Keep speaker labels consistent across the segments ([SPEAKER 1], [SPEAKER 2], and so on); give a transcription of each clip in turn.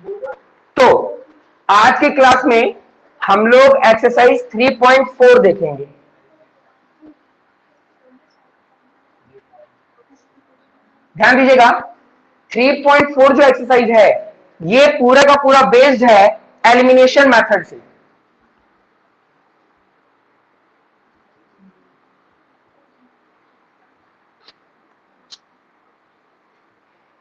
[SPEAKER 1] तो आज के क्लास में हम लोग एक्सरसाइज 3.4 देखेंगे। ध्यान दीजिएगा, 3.4 जो एक्सरसाइज है ये पूरा का पूरा बेस्ड है एलिमिनेशन मेथड से।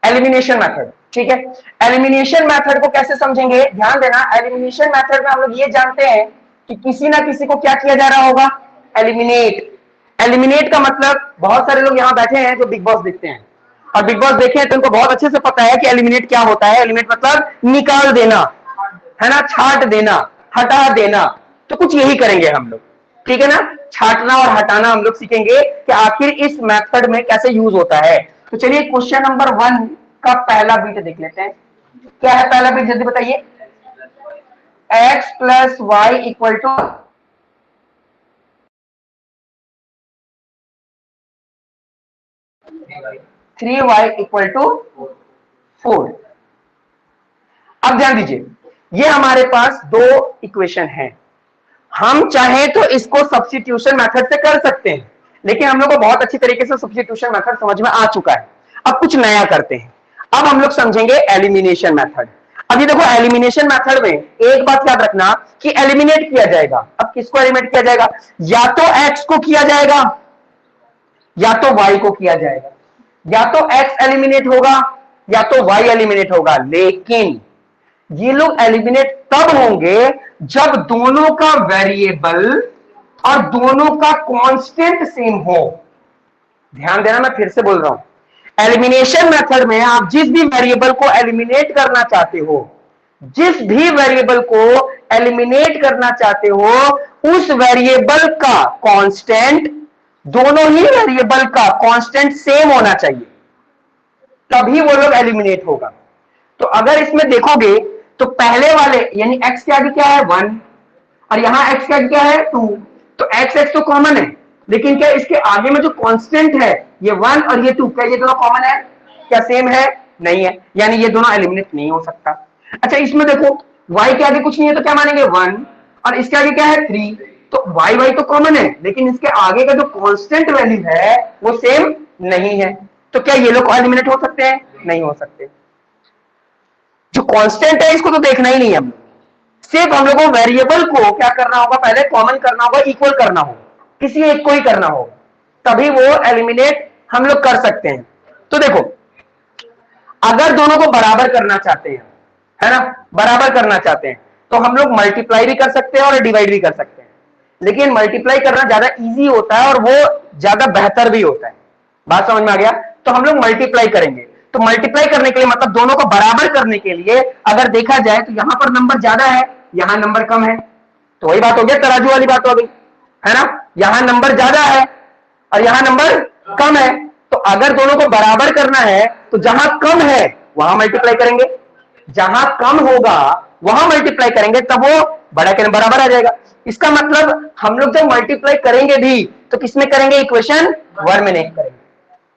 [SPEAKER 1] एलिमिनेशन मेथड, ठीक है। एलिमिनेशन मेथड को कैसे समझेंगे, ध्यान देना। एलिमिनेशन मेथड में हम लोग ये जानते हैं कि किसी ना किसी को क्या किया जा रहा होगा, एलिमिनेट। एलिमिनेट का मतलब, बहुत सारे लोग यहां बैठे हैं जो बिग बॉस देखते हैं और बिग बॉस देखे हैं तो उनको बहुत अच्छे से पता है कि एलिमिनेट क्या होता है। एलिमिनेट मतलब निकाल देना, है ना, छांट देना, हटा देना। तो कुछ यही करेंगे हम लोग, ठीक है ना। छांटना और हटाना हम लोग सीखेंगे कि आखिर इस मेथड में कैसे यूज होता है। तो चलिए क्वेश्चन नंबर 1 का पहला बीट देख लेते हैं। क्या है पहला बीट, जल्दी बताइए। x plus Y equal to 3y equal to 4। अब ध्यान दीजिए, ये हमारे पास दो इक्वेशन है। हम चाहें तो इसको सब्स्टिट्यूशन मेथड से कर सकते हैं, लेकिन हम लोग को बहुत अच्छी तरीके से सब्स्टिट्यूशन मेथड समझ में आ चुका है। अब कुछ नया करते हैं। अब हम लोग समझेंगे एलिमिनेशन मेथड। अभी देखो, एलिमिनेशन मेथड में एक बात याद रखना कि एलिमिनेट किया जाएगा। अब किसको एलिमिनेट किया जाएगा, या तो एक्स को किया जाएगा या तो वाई को किया जाएगा। या तो एक्स एलिमिनेट होगा या तो वाई एलिमिनेट होगा। लेकिन ये लोग एलिमिनेट तब होंगे जब दोनों का वेरिएबल और दोनों का कांस्टेंट सेम हो। ध्यान देना, मैं फिर से बोल रहा हूं। एलिमिनेशन मेथड में आप जिस भी वेरिएबल को एलिमिनेट करना चाहते हो, जिस भी वेरिएबल को एलिमिनेट करना चाहते हो, उस वेरिएबल का कांस्टेंट, दोनों ही वेरिएबल का कांस्टेंट सेम होना चाहिए, तभी वो लोग एलिमिनेट होगा। तो अगर इसमें देखोगे तो पहले वाले यानी x के आगे क्या है 1 और यहां x के आगे क्या है 2। तो x x तो कॉमन है, लेकिन क्या इसके आगे में जो कांस्टेंट है ये 1 और ये 2, क्या ये दोनों कॉमन है, क्या सेम है, नहीं है, यानी ये दोनों एलिमिनेट नहीं हो सकता। अच्छा इसमें देखो, y के आगे कुछ नहीं है तो क्या मानेंगे 1 और इसके आगे क्या है 3। तो y y तो कॉमन है, लेकिन इसके आगे का जो कांस्टेंट वैल्यू है वो सेम नहीं है। तो क्या ये लोग एलिमिनेट हो सकते हैं, नहीं हो सकते। जो कांस्टेंट है इसको तो देखना ही नहीं है, हम सिर्फ हम लोग को वेरिएबल को क्या करना होगा, पहले कॉमन करना होगा, इक्वल करना होगा, किसी एक को ही करना होगा, तभी वो एलिमिनेट हम लोग कर सकते हैं। तो देखो, अगर दोनों को बराबर करना चाहते हैं, है ना, बराबर करना चाहते हैं, तो हम लोग मल्टीप्लाई भी कर सकते हैं और डिवाइड भी कर सकते हैं। लेकिन मल्टीप्लाई करना ज्यादा इजी होता है और वो ज्यादा बेहतर भी होता है। बात समझ में आ गया। तो हम लोग मल्टीप्लाई करेंगे। तो मल्टीप्लाई करने के लिए मतलब दोनों को बराबर करने के लिए अगर देखा जाए तो यहां पर नंबर ज्यादा है, यहां नंबर कम है, तो वही बात हो गया, तराजू वाली बात हो गई, है ना। यहां नंबर ज्यादा है और यहां नंबर कम है। तो अगर दोनों को बराबर करना है तो जहां कम है वहां मल्टीप्लाई करेंगे, जहां कम होगा वहां मल्टीप्लाई करेंगे, तब वो बड़ा के बराबर आ जाएगा। इसका मतलब हम लोग जब मल्टीप्लाई करेंगे भी तो किसमें करेंगे, इक्वेशन 1 में नहीं करेंगे,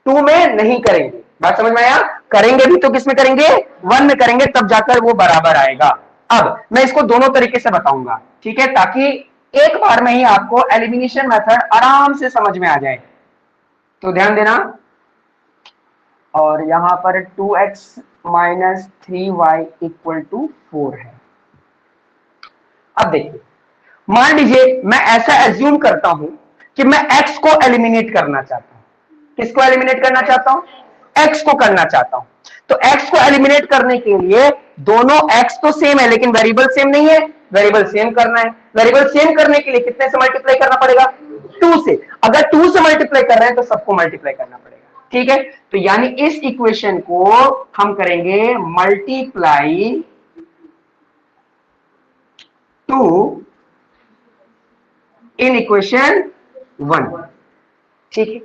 [SPEAKER 1] 2 में नहीं करेंगे। बात समझ में आया। करेंगे भी तो किसमें करेंगे, 1 में करेंगे, तब जाकर वो बराबर आएगा। अब मैं इसको दोनों तरीके से बताऊंगा, ठीक है, ताकि एक बार में ही आपको एलिमिनेशन मेथड आराम से समझ में आ जाए। तो ध्यान देना। और यहां पर 2x minus 3y equal to 4 है। अब देखिए, मान लीजिए मैं ऐसा एज्यूम करता हूं कि मैं x को एलिमिनेट करना चाहता हूं। किसको एलिमिनेट करना चाहता हूं, x को करना चाहता हूं। तो x को एलिमिनेट करने के लिए दोनों x तो सेम है लेकिन वेरिएबल सेम नहीं है, वेरिएबल सेम करना है। वेरिएबल सेम करने के लिए कितने से मल्टीप्लाई करना पड़ेगा, 2 से। अगर 2 से मल्टीप्लाई कर रहे हैं तो सबको मल्टीप्लाई करना पड़ेगा, ठीक है। तो यानी इस इक्वेशन को हम करेंगे मल्टीप्लाई 2 इन इक्वेशन 1, ठीक है।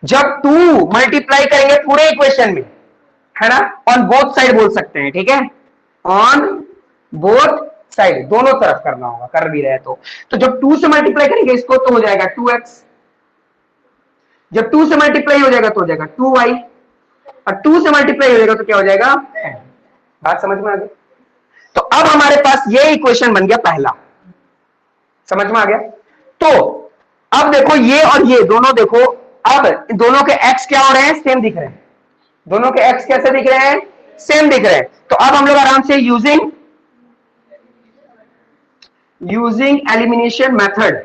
[SPEAKER 1] जब 2 मल्टीप्लाई करेंगे पूरे इक्वेशन में, है ना, ऑन बोथ साइड बोल सकते हैं, ठीक है, ऑन बोथ साइड, दोनों तरफ करना होगा, कर भी रहे तो जब 2 से मल्टीप्लाई करेंगे इसको तो हो जाएगा 2x, जब 2 से मल्टीप्लाई हो जाएगा तो हो जाएगा 2y, और 2 से मल्टीप्लाई हो जाएगा तो क्या हो जाएगा 10। बात समझ में आ गई। तो अब हमारे पास ये इक्वेशन बन गया पहला, समझ में आ गया। तो अब देखो ये और ये दोनों देखो, अब दोनों के एक्स क्या हो रहे हैं, सेम दिख रहे हैं, दोनों के एक्स कैसे दिख रहे हैं, सेम दिख रहे हैं। तो अब हम लोग आराम से यूजिंग एलिमिनेशन मेथड,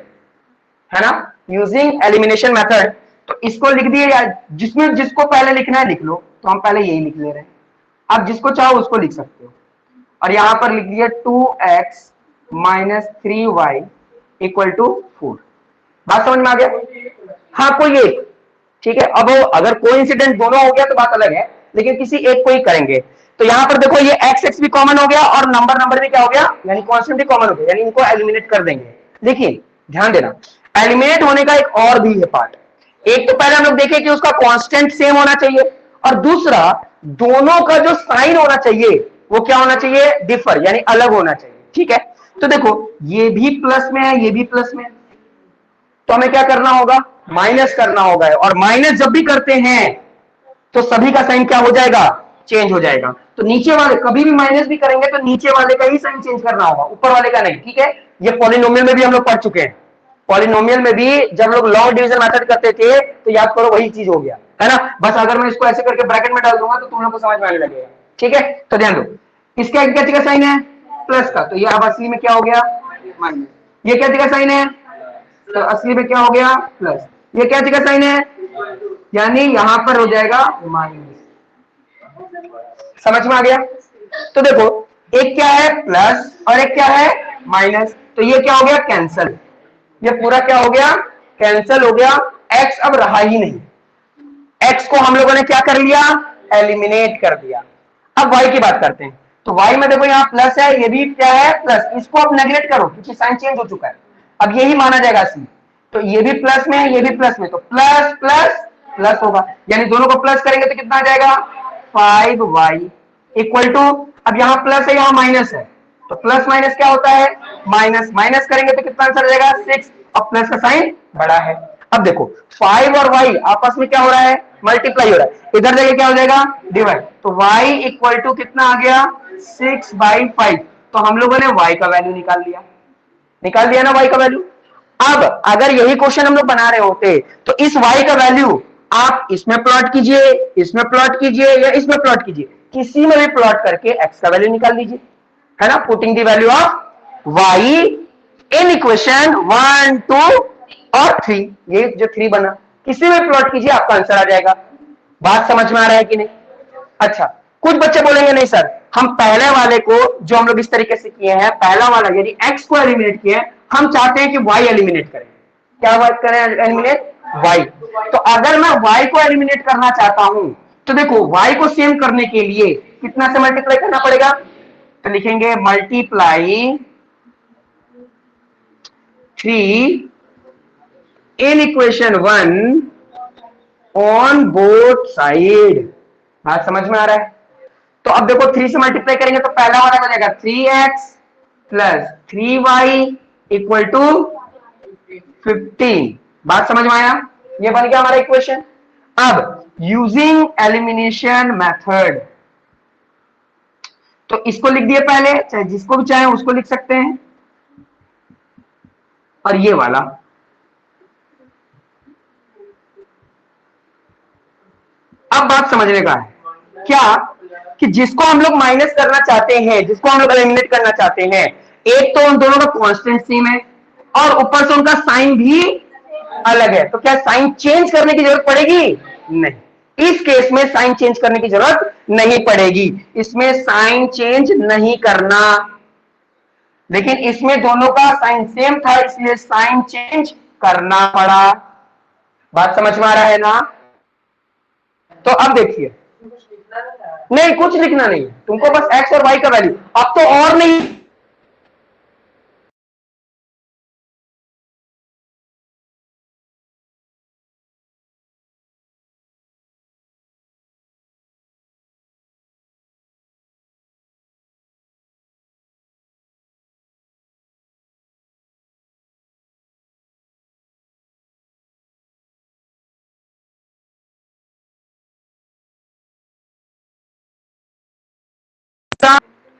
[SPEAKER 1] है ना, यूजिंग एलिमिनेशन मेथड, तो इसको लिख दिए यार, जिसमें जिसको पहले लिखना है लिख लो, तो हम पहले यही लिख ले रहे हैं, आप जिसको चाहो उसको लिख सकते हो। और यहां पर लिख दिया 2x minus 3y equal to 4। बात समझ में आ गया, हाँ कोई एक, ठीक है। अब अगर कोई इंसिडेंट दोनों हो गया तो बात अलग है, लेकिन किसी एक को ही करेंगे। तो यहां पर देखो ये एक्स एक्स भी कॉमन हो गया और नंबर नंबर भी क्या हो गया, यानी कांस्टेंट भी कॉमन हो गया, यानी इनको एलिमिनेट कर देंगे। देखिए ध्यान देना, एलिमिनेट होने का एक और भी है पार्ट। एक तो पहले हम लोग देखें कि उसका कांस्टेंट सेम होना चाहिए, और दूसरा दोनों का जो साइन होना चाहिए वो क्या होना चाहिए, डिफर, यानी अलग होना चाहिए, ठीक है। तो देखो ये भी प्लस में है, ये भी प्लस में है, तो हमें क्या करना होगा, माइनस करना होगा, और माइनस जब भी करते हैं तो सभी का साइन क्या हो जाएगा, चेंज हो जाएगा। तो नीचे वाले कभी भी माइनस भी करेंगे तो नीचे वाले का ही साइन चेंज करना होगा, ऊपर वाले का नहीं, ठीक है। ये पॉलिनोमियल में भी हम लोग पढ़ चुके हैं, पॉलिनोमियल में भी जब लोग लॉन्ग डिवीजन मेथड करते थे तो याद करो वही चीज हो गया, है ना। बस अगर मैं इसको ऐसे करके ब्रैकेट में डाल दूंगा तो तुम लोग को समझ में आने लगेगा, ठीक है। तो ध्यान दो, इसका क्या जगह साइन है, प्लस का, तो ये अब असली में क्या हो गया, माइनस। ये क्या जगह साइन है, तो असली में क्या हो गया, प्लस। ये क्या जगह साइन है, यानी यहां पर हो जाएगा माइनस। समझ में आ गया। तो देखो एक क्या है प्लस और एक क्या है माइनस, तो ये क्या हो गया, कैंसल, ये पूरा क्या हो गया, कैंसल हो गया। एक्स अब रहा ही नहीं, एक्स को हम लोगों ने क्या कर लिया, एलिमिनेट कर दिया। अब वाई की बात करते हैं, तो वाई में देखो यहाँ प्लस है, ये भी क्या है प्लस, इसको अब नेगलेक्ट करो क्योंकि साइन चेंज हो चुका है, अब यही माना जाएगा सी। तो ये भी प्लस में है, ये भी प्लस में, तो प्लस प्लस प्लस होगा, यानी दोनों को प्लस करेंगे तो कितना आ जाएगा, 5y इक्वल टू, अब यहाँ प्लस है यहाँ माइनस है, तो प्लस माइनस क्या होता है, माइनस, माइनस करेंगे तो कितना आंसर आ जाएगा 6, अब प्लस का साइन बड़ा है। अब देखो 5 और y आपस में क्या हो रहा है, मल्टीप्लाई हो रहा है, इधर जगह क्या हो जाएगा, डिवाइड, तो y इक्वल टू कितना आ गया 6/5, तो हम लोगों ने y का वैल्यू निकाल दिया ना, y का वैल्यू। अब अगर यही क्वेश्चन हम लोग बना रहे होते तो इस y का वैल्यू आप इसमें प्लॉट कीजिए, इसमें प्लॉट कीजिए या इसमें प्लॉट कीजिए, किसी में भी प्लॉट करके x का वैल्यू निकाल लीजिए, है ना, putting the value of y in equation 1 2 और 3, ये जो 3 बना किसी में प्लॉट कीजिए आपका आंसर आ जाएगा। बात समझ में आ रहा है कि नहीं। अच्छा, कुछ बच्चे बोलेंगे नहीं सर, हम पहले वाले को जो हम लोग इस तरीके से किए हैं, पहला वाला यानी x को एलिमिनेट किए, हम चाहते हैं कि y एलिमिनेट करें। क्या बात करें, एलिमिनेट y। तो अगर मैं y को एलिमिनेट करना चाहता हूं तो देखो y को सेम करने के लिए कितना से मल्टीप्लाई करना पड़ेगा, तो लिखेंगे multiply 3 in equation 1 on both side. बात समझ में आ रहा है। तो अब देखो 3 से मल्टीप्लाई करेंगे तो पहला वाला बनेगा 3x plus 3y equal to 15। बात समझ में आया, ये बन गया हमारा इक्वेशन। अब यूजिंग एलिमिनेशन मेथड, तो इसको लिख दिए पहले, चाहे जिसको भी चाहे उसको लिख सकते हैं, और ये वाला अब बात समझने का है क्या, कि जिसको हम लोग माइनस करना चाहते हैं, जिसको हम लोग एलिमिनेट करना चाहते हैं, एक तो उन दोनों का कांस्टेंट सेम है और ऊपर से उनका साइन भी अलग है, तो क्या साइन चेंज करने की जरूरत पड़ेगी, नहीं, इस केस में साइन चेंज करने की जरूरत नहीं पड़ेगी, इसमें साइन चेंज नहीं करना, लेकिन इसमें दोनों का साइन सेम था इसलिए साइन चेंज करना पड़ा। बात समझ में आ रहा है ना। तो अब देखिए, नहीं कुछ लिखना नहीं, तुमको बस एक्स और वाई का वैल्यू, अब तो और नहीं,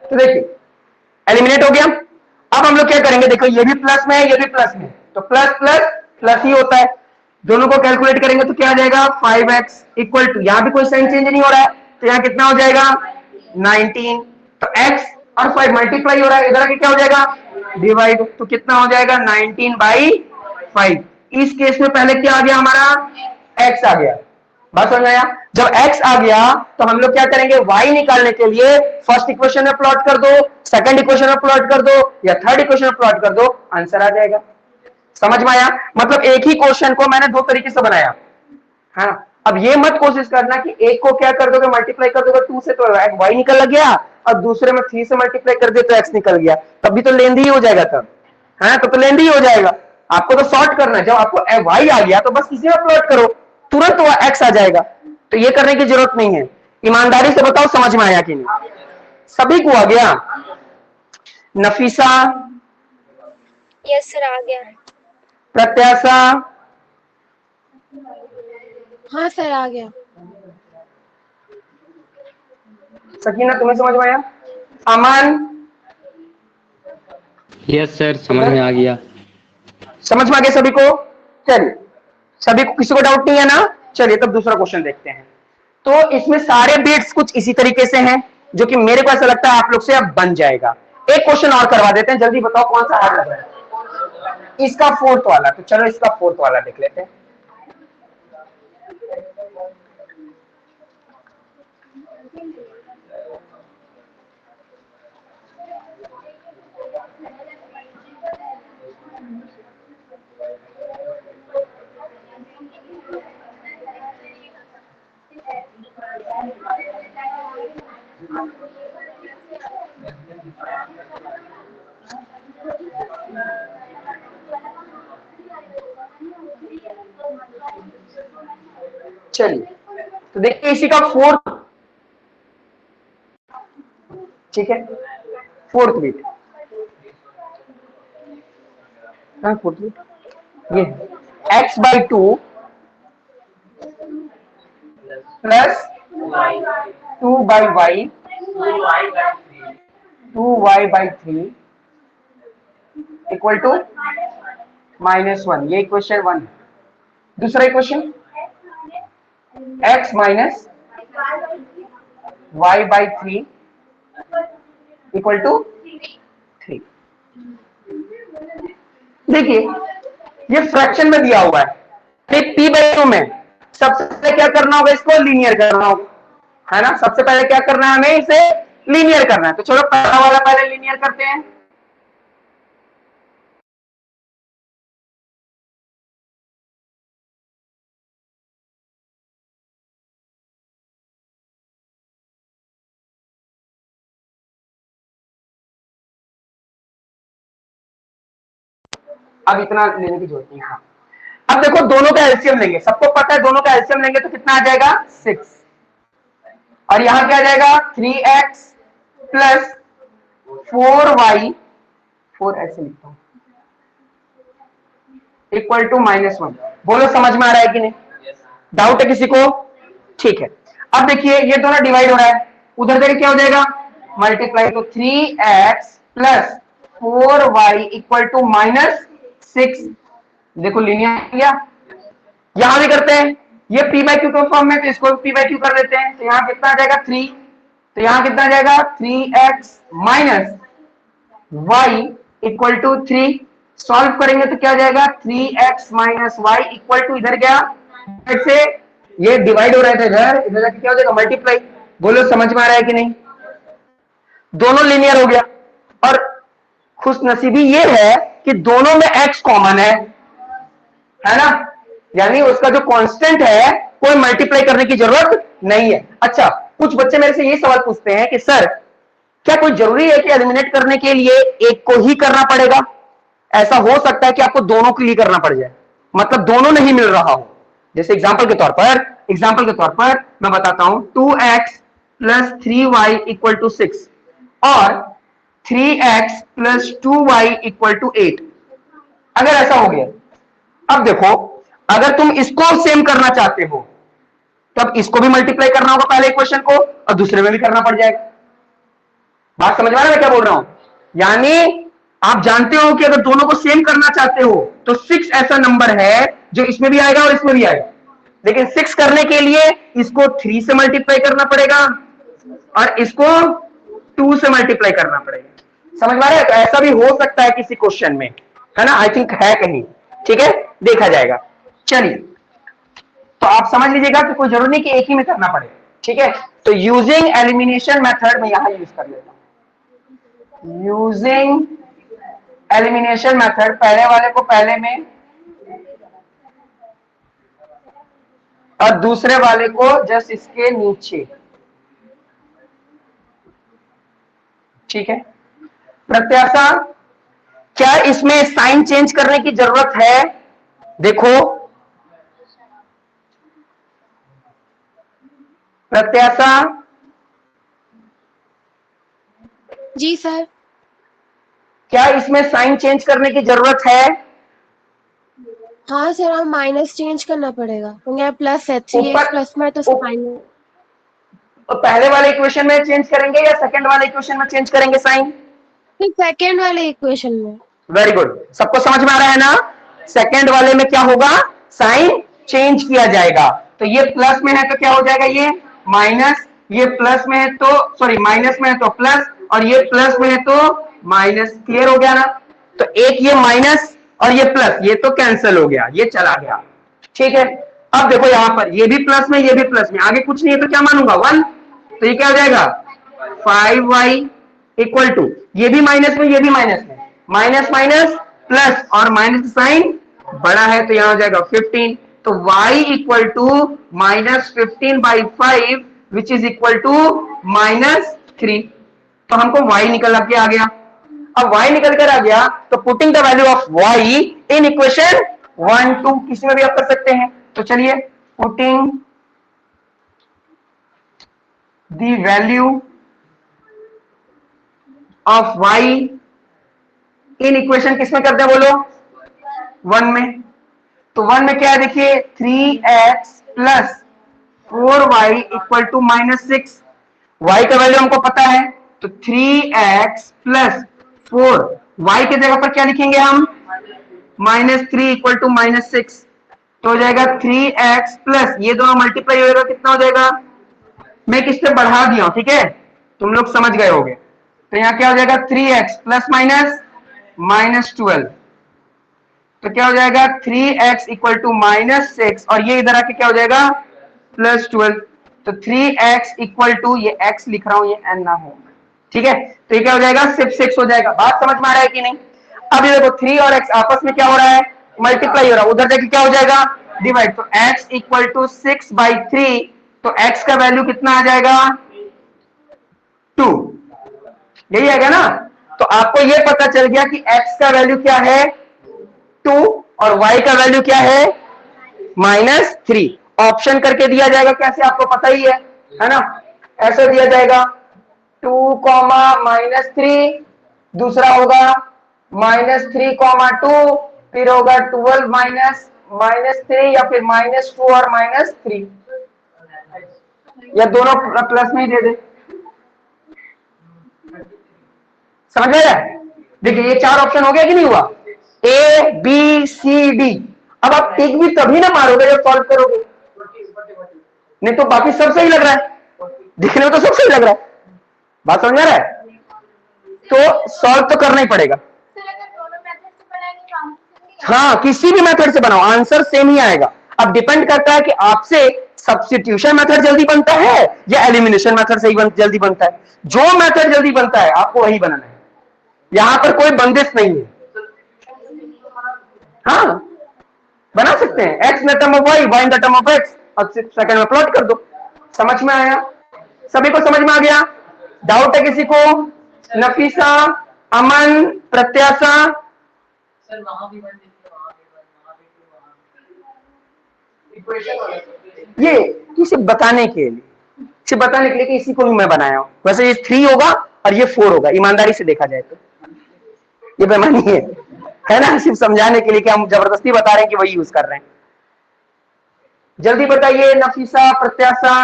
[SPEAKER 1] तो देखिए एलिमिनेट हो गया। अब हम लोग क्या करेंगे, देखो ये भी प्लस में है, ये भी प्लस में, तो प्लस प्लस प्लस ही होता है। दोनों को कैलकुलेट करेंगे तो क्या आ जाएगा 5x इक्वल टू, यहां भी कोई साइन चेंज नहीं हो रहा है, तो यहां कितना हो जाएगा 19। तो x और 5 मल्टीप्लाई हो रहा है, इधर आके क्या हो जाएगा डिवाइड, तो कितना हो जाएगा 19/5। इस केस में पहले क्या आ गया हमारा x आ गया। बात समझ आया। जब x आ गया तो हम लोग क्या करेंगे, y निकालने के लिए फर्स्ट इक्वेशन में प्लॉट कर दो, सेकंड इक्वेशन में प्लॉट कर दो या थर्ड इक्वेशन में प्लॉट कर दो, आंसर आ जाएगा। समझ में आया। मतलब एक ही क्वेश्चन को मैंने दो तरीके से बनाया है ना। अब ये मत कोशिश करना कि एक को क्या कर दोगे मल्टीप्लाई कर दोगे 2 से तो y निकल गया, और दूसरे में 3 से मल्टीप्लाई कर दे तो x निकल गया, तब भी तो लेंदी ही हो जाएगा तब, है तो लेंदी ही हो जाएगा। आपको तो सॉर्ट करना है, जब आपको y आ गया तो बस इसी में प्लॉट करो, तुरंत वो x आ जाएगा। तो ये करने की जरूरत नहीं है। ईमानदारी से बताओ समझ में आया कि नहीं, सभी को आ गया। नफीसा,
[SPEAKER 2] यस सर आ गया।
[SPEAKER 1] प्रत्याशा,
[SPEAKER 2] हाँ सर आ गया।
[SPEAKER 1] सकीना तुम्हें समझ में आया। अमन,
[SPEAKER 3] यस सर समझ में आ गया।
[SPEAKER 1] समझ में आ गया सभी को। चलिए, सभी को, किसी को डाउट नहीं है ना। चलिए तब दूसरा क्वेश्चन देखते हैं। तो इसमें सारे बिट्स कुछ इसी तरीके से हैं, जो कि मेरे को ऐसा लगता है आप लोग से अब बन जाएगा। एक क्वेश्चन और करवा देते हैं, जल्दी बताओ कौन सा हार्ड लग रहा है। इसका फोर्थ वाला, तो चलो इसका फोर्थ वाला देख लेते हैं। चलिए तो देखिए इसी का फोर्थ, ठीक है, फोर्थ बिट, फोर्थ बिट ये x/2 plus 2/y 2y/3 equal to -1, ये इक्वेशन 1। दूसरा equation x minus y/3 equal to 3। देखिए ये फ्रैक्शन में दिया हुआ है, p/2 में सबसे पहले क्या करना होगा, इसको लीनियर करना होगा, है ना। सबसे पहले क्या करना है, हमें इसे लीनियर करना है। तो चलो पहला वाला पहले लीनियर करते हैं। अब इतना लेने की जरूरत नहीं है। हाँ, अब देखो दोनों का एलसीएम लेंगे, सबको पता है दोनों का एलसीएम लेंगे तो कितना आ जाएगा 6, और यहां क्या आ जाएगा 3x प्लस 4y, 4 ऐसे लिखता हूं, इक्वल टू -1। बोलो समझ में आ रहा है कि नहीं, डाउट है किसी को। ठीक है, अब देखिए ये दोनों डिवाइड हो रहा है, उधर देखिए क्या हो जाएगा मल्टीप्लाई, तो 3x plus 4y equal to -6। देखो लीनियर किया, यहां भी करते हैं, ये p/q के फॉर्म में, तो इसको p/q कर लेते हैं। तो यहां कितना आ जाएगा 3, तो यहां कितना आ जाएगा 3x minus y equal to 3। Solve करेंगे तो क्या आ जाएगा 3x minus Y equal to, इधर गया से ये डिवाइड हो रहा था, इधर इधर जाके क्या हो जाएगा मल्टीप्लाई। बोलो समझ में आ रहा है कि नहीं, दोनों लीनियर हो गया। और खुशनसीबी ये है कि दोनों में x कॉमन है ना, यानी उसका जो कांस्टेंट है कोई मल्टीप्लाई करने की जरूरत नहीं है। अच्छा, कुछ बच्चे मेरे से ये सवाल पूछते हैं कि सर क्या कोई जरूरी है कि एलिमिनेट करने के लिए एक को ही करना पड़ेगा, ऐसा हो सकता है कि आपको दोनों के लिए करना पड़ जाए, मतलब दोनों नहीं मिल रहा हो। जैसे एग्जांपल के तौर पर मैं बताता हूं 2x plus 3y equal to 6 और 3x plus 2y equal to 8। अगर ऐसा हो गया, अब देखो अगर तुम इसको सेम करना चाहते हो तब इसको भी मल्टीप्लाई करना होगा पहले इक्वेशन को, और दूसरे में भी करना पड़ जाएगा। बात समझ में आ रहा है मैं क्या बोल रहा हूं। यानी आप जानते हो कि अगर दोनों को सेम करना चाहते हो तो 6 ऐसा नंबर है जो इसमें भी आएगा और इसमें भी आएगा, लेकिन 6 करने के लिए इसको 3 से मल्टीप्लाई करना पड़ेगा और इसको 2 से मल्टीप्लाई करना पड़ेगा। समझ में आ रहा है? तो ऐसा भी हो सकता है किसी क्वेश्चन में, है ना, आई थिंक है कहीं, ठीक है, देखा जाएगा। चलिए, तो आप समझ लीजिएगा कि कोई जरूरी नहीं कि एक ही में करना पड़े, ठीक है। तो यूजिंग एलिमिनेशन मेथड में यहां यूज कर लेता हूं, यूजिंग एलिमिनेशन मेथड, पहले वाले को पहले में और दूसरे वाले को जस्ट इसके नीचे, ठीक है। प्रत्याशा, क्या इसमें साइन चेंज करने की जरूरत है? देखो प्रत्याशा,
[SPEAKER 2] जी सर।
[SPEAKER 1] क्या इसमें साइन चेंज करने की जरूरत है?
[SPEAKER 2] हाँ सर, हम माइनस चेंज करना पड़ेगा क्योंकि प्लस है, 3x प्लस में तो साइन।
[SPEAKER 1] तो पहले वाले इक्वेशन में चेंज करेंगे या सेकंड वाले इक्वेशन में चेंज करेंगे साइन?
[SPEAKER 2] सेकेंड वाले इक्वेशन में।
[SPEAKER 1] वेरी गुड, सबको समझ में आ रहा है ना? सेकंड वाले में क्या होगा, साइन चेंज किया जाएगा। तो ये प्लस में है तो क्या हो जाएगा, ये माइनस, ये प्लस में है तो सॉरी माइनस में है तो प्लस, और ये प्लस में है तो माइनस। क्लियर हो गया ना? तो एक ये माइनस और ये प्लस, ये तो कैंसिल हो गया, ये चला गया, ठीक है। अब देखो यहां पर ये भी प्लस में, ये भी प्लस में, आगे कुछ नहीं है तो क्या मानूंगा, 1। तो ये क्या हो जाएगा, 5y इक्वल टू, ये भी माइनस में, ये भी माइनस में, माइनस माइनस प्लस, और माइनस साइन बड़ा है तो यहां हो जाएगा 15। तो y equal to -15/5 which is equal to -3। तो हमको y निकल के आ गया। अब y निकल कर आ गया तो putting the value of y in equation 1 2, किसी में भी आप कर सकते हैं। तो चलिए, putting the value of y in equation किसमें करते हैं बोलो, 1 में। तो 1 में क्या है देखिए, 3x plus 4y equal to -6। y का वैल्यू हमको पता है, तो 3x प्लस 4, y के जगह पर क्या लिखेंगे हम, -3 इक्वल टू -6। तो हो जाएगा 3x प्लस, ये दोनों मल्टीप्लाई होगा, कितना हो जाएगा, मैं किससे बढ़ा दिया हूं, ठीक है, तुम लोग समझ गए होगे। तो यहां क्या हो जाएगा, 3x प्लस माइनस -12, तो क्या हो जाएगा 3x इक्वल टू -6, और ये इधर आके क्या हो जाएगा +12। तो 3x इक्वल टू, ये x लिख रहा हूं, ये n ना हो, ठीक है। तो ये क्या हो जाएगा, सिर्फ 6 हो जाएगा। बात समझ में आ रहा है कि नहीं? अब ये देखो 3 और x आपस में क्या हो रहा है, मल्टीप्लाई हो रहा है, उधर जाके क्या हो जाएगा, डिवाइड। तो x इक्वल टू 6/3, तो x का वैल्यू कितना आ जाएगा, 2, यही आएगा ना। तो आपको ये पता चल गया कि x का वैल्यू क्या है, 2, और y का वैल्यू क्या है, -3। ऑप्शन करके दिया जाएगा, कैसे आपको पता ही है ना, ऐसे दिया जाएगा 2, -3, दूसरा होगा -3, 2, फिर होगा 12 -3, या फिर -2 और -3, या दोनों प्लस में ही दे दे। समझ में आया? देखिए ये 4 ऑप्शन हो गया कि नहीं हुआ, A B C D। अब आप टिक भी तभी ना मारोगे जब सॉल्व करोगे, नहीं तो बाकी सब सही लग रहा है, दिखने में तो सब सही लग रहा है। बात समझ आ रहा है? तो सॉल्व तो करना ही पड़ेगा। हाँ, किसी भी मेथड से बनाओ आंसर सेम ही आएगा। अब डिपेंड करता है कि आपसे सब्स्टिट्यूशन मेथड जल्दी बनता है या एलिमिनेशन मेथड से ही जल्दी बनता है। जो मेथड जल्दी बनता है आपको वही बनाना है, यहां पर कोई बंदिश नहीं है। हाँ, बना सकते हैं, x in the term of y, y in the term of x, और सेकंड में प्लॉट कर दो। समझ में आया? सभी को समझ में आ गया? डाउट है किसी को? नफीसा, अमन, प्रत्याशा, ये किसी बताने के लिए, सिर्फ बताने के लिए कि इसी को भी मैं बनाया हूं। वैसे ये 3 होगा और ये 4 होगा, ईमानदारी से देखा जाए तो ये बेमानी है ना, सिर्फ समझाने के लिए कि हम जबरदस्ती बता रहे हैं कि वही यूज कर रहे हैं। जल्दी बताइए नफीसा, प्रत्याशा,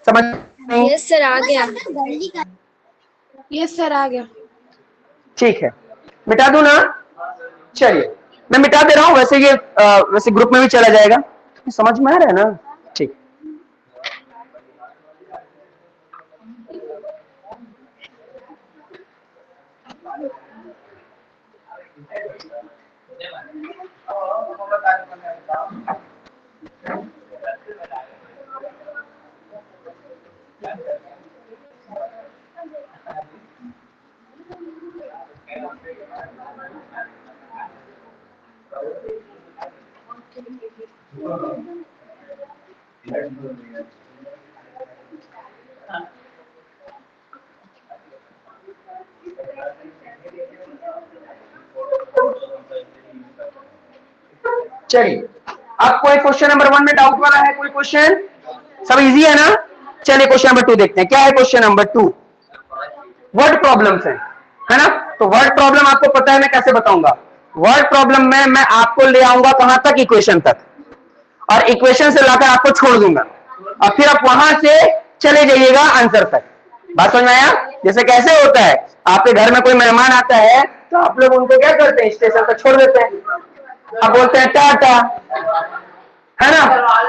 [SPEAKER 1] समझ नहीं?
[SPEAKER 2] यस सर, आ गया। यस सर, आ गया।
[SPEAKER 1] ठीक है, मिटा दूं ना? चलिए मैं मिटा दे रहा हूं, वैसे ये वैसे ग्रुप में भी चला जाएगा, समझ में आ रहा है ना? ठीक। चलिए, अब कोई क्वेश्चन नंबर 1 में डाउट वाला है? कोई क्वेश्चन? सब इजी है ना? चलिए क्वेश्चन नंबर 2 देखते हैं। क्या है क्वेश्चन नंबर 2? वर्ड प्रॉब्लम्स है ना? तो वर्ड प्रॉब्लम आपको पता है मैं कैसे बताऊंगा। वर्ड प्रॉब्लम में मैं आपको ले आऊंगा कहां तक? इक्वेशन तक, और इक्वेशन से लाकर आपको छोड़ दूंगा, और फिर आप वहां से चले जाइएगा आंसर तक। बात समझ में आया? जैसे कैसे होता है, आपके घर में कोई मेहमान आता है तो आप लोग उनको क्या करते हैं? स्टेशन पर छोड़ देते हैं, अब बोलते हैं टाटा, है ना?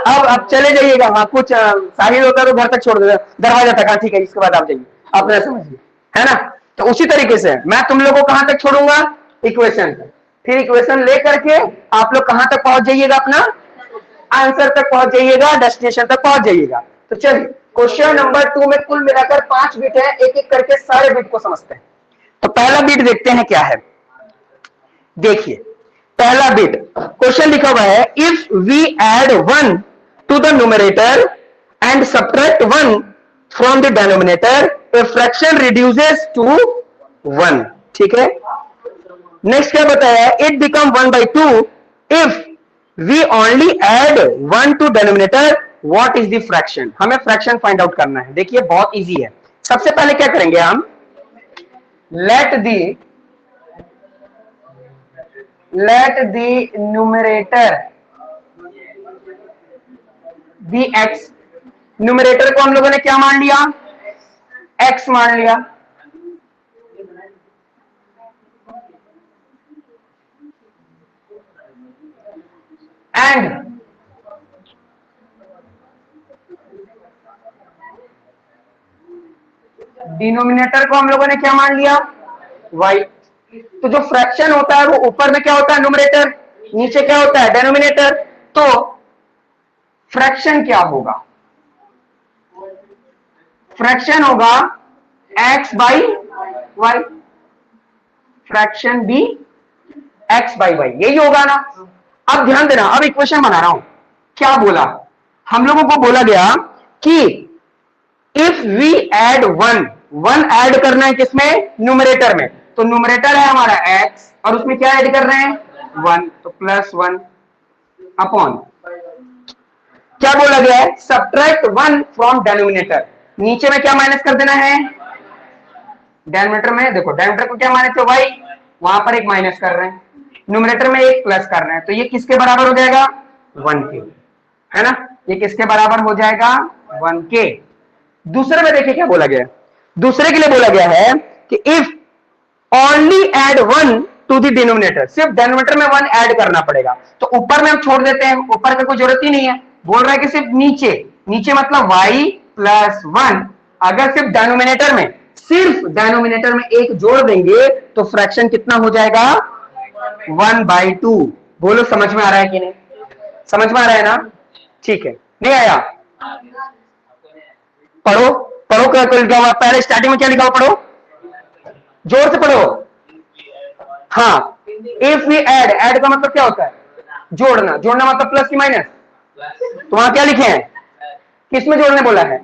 [SPEAKER 1] अब चले जाइएगा, हाँ कुछ साहिल होता तो घर तक छोड़ देगा, दरवाजा तक, हाँ ठीक है, इसके बाद आप जाइए, अपना समझिए, है ना? तो उसी तरीके से मैं तुम लोगों को कहां तक छोड़ूंगा? इक्वेशन तक। फिर इक्वेशन लेकर के आप लोग कहां तक पहुंच जाइएगा? अपना आंसर तक पहुंच जाइएगा, डेस्टिनेशन तक पहुंच जाइएगा। तो चलिए क्वेश्चन नंबर 2 में कुल मिलाकर 5 बिट है, एक एक करके सारे बिट को समझते हैं। तो पहला बिट देखते हैं क्या है। देखिए पहला बिट, क्वेश्चन लिखा हुआ है if we add 1 to the numerator and subtract 1 from the denominator a fraction reduces to 1। ठीक है, नेक्स्ट क्या बताया? It become 1/2 if we only add 1 to denominator, what is the fraction? हमें फ्रैक्शन फाइंड आउट करना है। देखिए बहुत easy है। सबसे पहले क्या करेंगे हम? Let the numerator be X. Numerator को हम लोगों ने क्या मान लिया? एक्स मान लिया। एंड डिनोमिनेटर को हम लोगों ने क्या मान लिया? वाई। तो जो फ्रैक्शन होता है वो ऊपर में क्या होता है? न्यूमरेटर, नीचे क्या होता है? डिनोमिनेटर। तो फ्रैक्शन क्या होगा? फ्रैक्शन होगा x बाई वाई, फ्रैक्शन भी x बाई वाई, यही होगा ना? अब ध्यान देना, अब इक्वेशन बना रहा हूं। क्या बोला हम लोगों को? बोला गया कि इफ वी एड 1 ऐड करना है किसमें? न्यूमरेटर में। तो न्यूमरेटर है हमारा x, और उसमें क्या ऐड कर रहे हैं? 1, तो +1 अपॉन क्या बोला गया है? Subtract 1 from denominator. नीचे में क्या माइनस कर देना है? डिनोमिनेटर में देखो, डिनोमिनेटर को क्या माने थे? y, वहां पर एक माइनस कर रहे हैं, न्यूमरेटर में एक प्लस कर रहे हैं, तो ये किसके बराबर हो जाएगा? 1 के, है ना? ये किसके बराबर हो जाएगा? 1 के। दूसरे में देखिए क्या बोला गया है। दूसरे के लिए बोला गया है कि if only add 1 to the denominator, सिर्फ डिनोमिनेटर में 1 ऐड करना पड़ेगा। तो ऊपर में हम छोड़ देते हैं, ऊपर का कोई जरूरत ही नहीं है। बोल रहा है कि सिर्फ नीचे, नीचे मतलब y + 1। अगर सिर्फ डिनोमिनेटर में एक जोड़ देंगे तो फ्रैक्शन कितना हो जाएगा? 1/2। बोलो समझ में आ रहा है कि नहीं? समझ में आ रहा है ना? ठीक है, नहीं आया? पढ़ो पढ़ो, क्या लिखा हुआ? पहले स्टार्टिंग में क्या लिखा हुआ? पढ़ो, जोर से पढ़ो। हाँ, इफ वी ऐड का मतलब क्या होता है? जोड़ना। जोड़ना मतलब प्लस की माइनस। तो वहां क्या लिखे हैं? किसमें जोड़ने बोला है?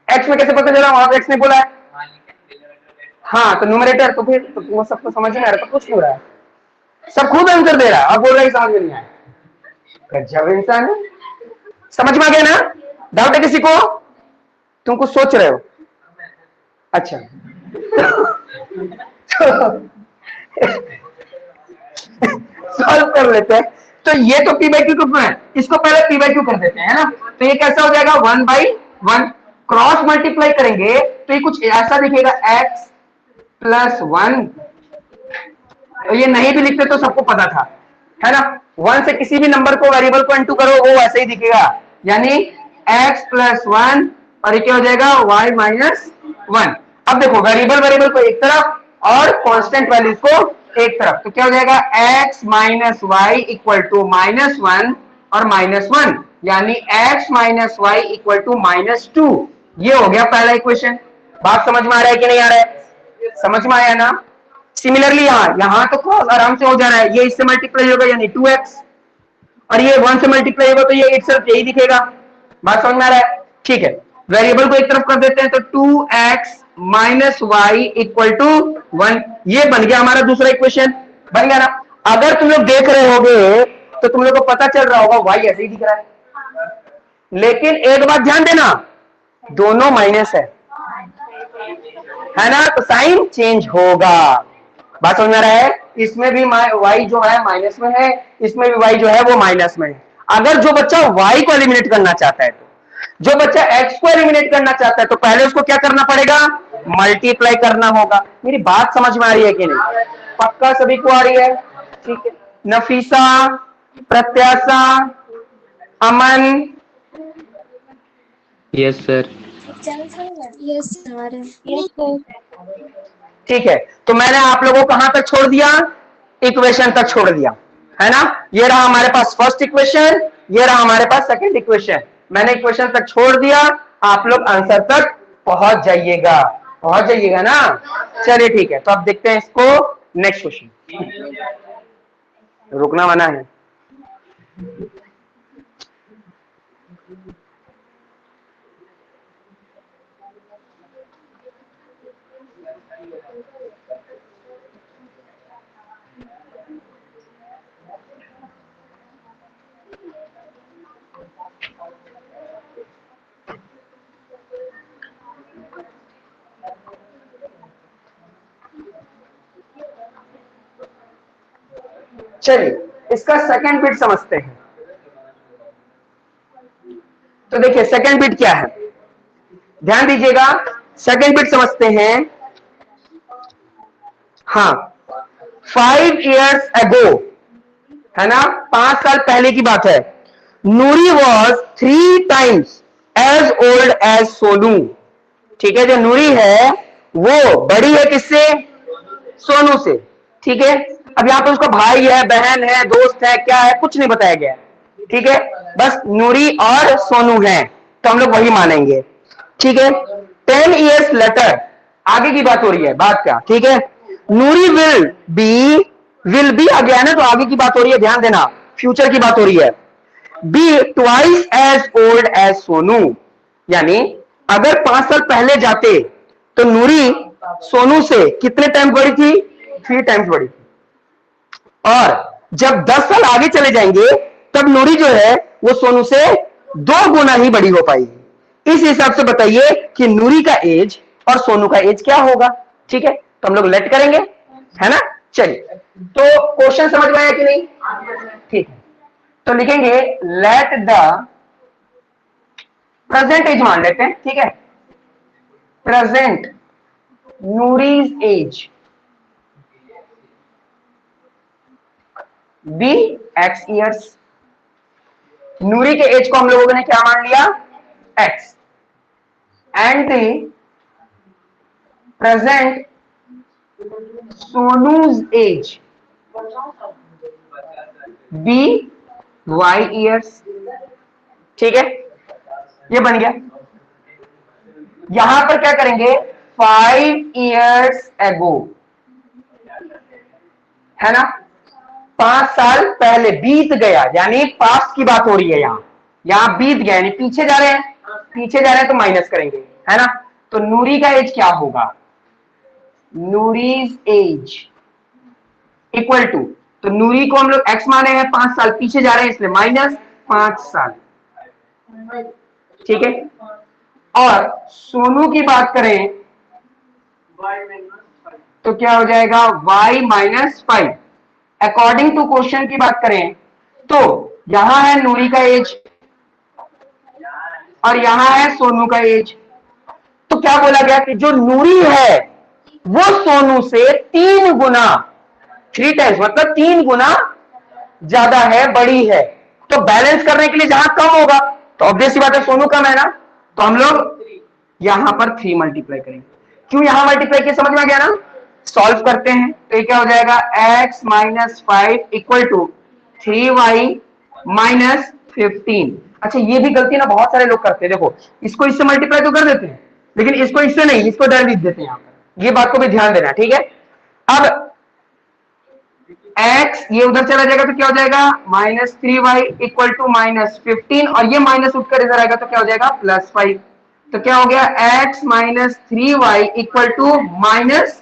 [SPEAKER 1] एक्स में कैसे पता चला? वहां एक्स ने बोला है। हाँ, तो न्यूमरेटर। तो फिर तो वो सबको समझ में आ रहा है, तो कुछ नहीं रहा है, सब खुद आंसर दे रहा है। अब बोल रहा है समझ में नहीं आया। गजब इंसान है। समझ में आ गया ना? डाउट है किसी को? तुम कुछ सोच रहे हो? अच्छा सॉल्व कर लेते हैं। तो ये तो p/q कितना है? इसको पहले p/q कर देते हैं, है ना? तो ये कैसा हो जाएगा? 1/1। क्रॉस मल्टीप्लाई करेंगे तो ये कुछ ऐसा दिखेगा, x + 1 तो ये नहीं भी लिखते तो सबको पता था, है ना। 1 से किसी भी नंबर को वेरिएबल को इंटू करो वो वैसे ही दिखेगा, यानी x प्लस 1 और ये क्या हो जाएगा y माइनस 1। अब देखो वेरिएबल को एक तरफ और कांस्टेंट वैल्यूज को एक तरफ, तो क्या हो जाएगा x minus Y equal to -1 और -1, यानी x minus Y equal to -2। ये हो गया पहला इक्वेशन। बात समझ में आ रहा है कि नहीं आ रहा है? समझ में आया ना। सिमिलरली यहां तो क्रॉस आराम से हो जा रहा है, ये इससे मल्टीप्लाई होगा यानी 2x, और ये 1 से मल्टीप्लाई होगा तो ये इटसेल्फ यही दिखेगा। बात समझ में आ रहा है? ठीक है, वेरिएबल को एक तरफ कर देते हैं तो 2x minus Y equal to 1, ये बन गया हमारा दूसरा इक्वेशन। बन गया ना। अगर तुम लोग देख रहे होगे तो तुम लोग को पता चल रहा होगा y ऐसे ही दिख रहा है, लेकिन एक बात ध्यान देना, दोनों माइनस है ना, तो साइन चेंज होगा। बात समझ में आ रहा है? इसमें भी y जो है माइनस में है, इसमें भी y जो है वो माइनस में है। अगर जो बच्चा y को एलिमिनेट करना चाहता है, तो जो बच्चा x को एलिमिनेट करना चाहता है तो पहले उसको क्या करना पड़ेगा, मल्टीप्लाई करना होगा। मेरी बात समझ में आ रही है कि नहीं? पक्का सभी को आ रही है? ठीक है, नफीसा, प्रत्याशा, अमन,
[SPEAKER 3] यस सर।
[SPEAKER 2] Yes sir.
[SPEAKER 1] ठीक है, तो मैंने आप लोगों को कहां तक छोड़ दिया, इक्वेशन तक छोड़ दिया, है ना। ये रहा हमारे पास फर्स्ट इक्वेशन, ये रहा हमारे पास सेकंड इक्वेशन। मैंने इक्वेशन तक छोड़ दिया, आप लोग आंसर तक पहुंच जाइएगा ना। चलिए ठीक है, तो अब देखते हैं इसको नेक्स्ट क्वेश्चन। रुकना मना है। चलिए इसका सेकंड बिट समझते हैं। तो देखिए सेकंड बिट क्या है, ध्यान दीजिएगा, सेकंड बिट समझते हैं। हाँ, 5 years ago, है ना, 5 साल पहले की बात है। Noori was 3 times as old as Sonu. ठीक है, जो नूरी है वो बड़ी है किससे, सोनू से। ठीक है, अब यहाँ पे उसका भाई है, बहन है, दोस्त है, क्या है कुछ नहीं बताया गया। ठीक है, बस नूरी और सोनू है, तो हम लोग वही मानेंगे। ठीक है, 10 years later, आगे की बात हो रही है, बात क्या, ठीक है, नूरी विल बी आ गया है ना, तो आगे की बात हो रही है, ध्यान देना, फ्यूचर की बात हो रही है। Be twice as old as Sonu, यानी अगर 5 साल पहले जाते तो नूरी सोनू से कितने टाइम बड़ी थी, 3 times बड़ी थी। और जब 10 साल आगे चले जाएंगे तब नूरी जो है वो सोनू से 2 गुना ही बड़ी हो पाएगी। इस हिसाब से बताइए कि नूरी का एज और सोनू का एज क्या होगा। ठीक है, तो हम लोग लेट करेंगे, है ना। चलिए, तो क्वेश्चन समझ में आया कि नहीं? ठीक है, तो लिखेंगे लेट द प्रेजेंट एज मान लेते हैं। ठीक है, present Noori's age be x years। Noori के एज को हम लोगों ने क्या मान लिया, x, and the present Sonu's age be y years। ठीक है, ये बन गया। यहां पर क्या करेंगे, 5 years ago, है ना, 5 साल पहले बीत गया, यानी पास्ट की बात हो रही है। यहां बीत गया यानी पीछे जा रहे हैं, तो माइनस करेंगे, है ना। तो नूरी का एज क्या होगा, नूरीज एज इक्वल टू, तो नूरी को हम लोग x माने हैं, 5 साल पीछे जा रहे हैं इसलिए माइनस 5 साल। ठीक है, और सोनू की बात करें तो क्या हो जाएगा, y minus 5। According to question की बात करें तो यहां है नूरी का एज और यहां है सोनू का एज। तो क्या बोला गया कि जो नूरी है वो सोनू से 3 गुना 3 टाइम्स मतलब 3 गुना ज्यादा है, बड़ी है। तो बैलेंस करने के लिए जहां कम होगा तो ऑब्वियस बात है सोनू कम है ना, तो हम लोग यहां पर 3 मल्टीप्लाई करेंगे। क्यों यहां मल्टीप्लाई किया, समझ में आ गया ना। सॉल्व करते हैं तो ये क्या हो जाएगा, x minus 5 equal to 3y minus 15। अच्छा ये भी गलती ना बहुत सारे लोग करते हैं, देखो इसको इससे मल्टीप्लाई तो कर देते हैं लेकिन इसको इससे नहीं, इसको डायरेक्ट लिख देते हैं यहां पर। ये बात को भी ध्यान देना, ठीक है। अब x ये उधर चला जाएगा तो क्या हो जाएगा, minus 3y equal to minus 15, और ये माइनस उठकर इधर आएगा तो क्या हो जाएगा, प्लस 5। तो क्या हो गया, x minus 3y equal to minus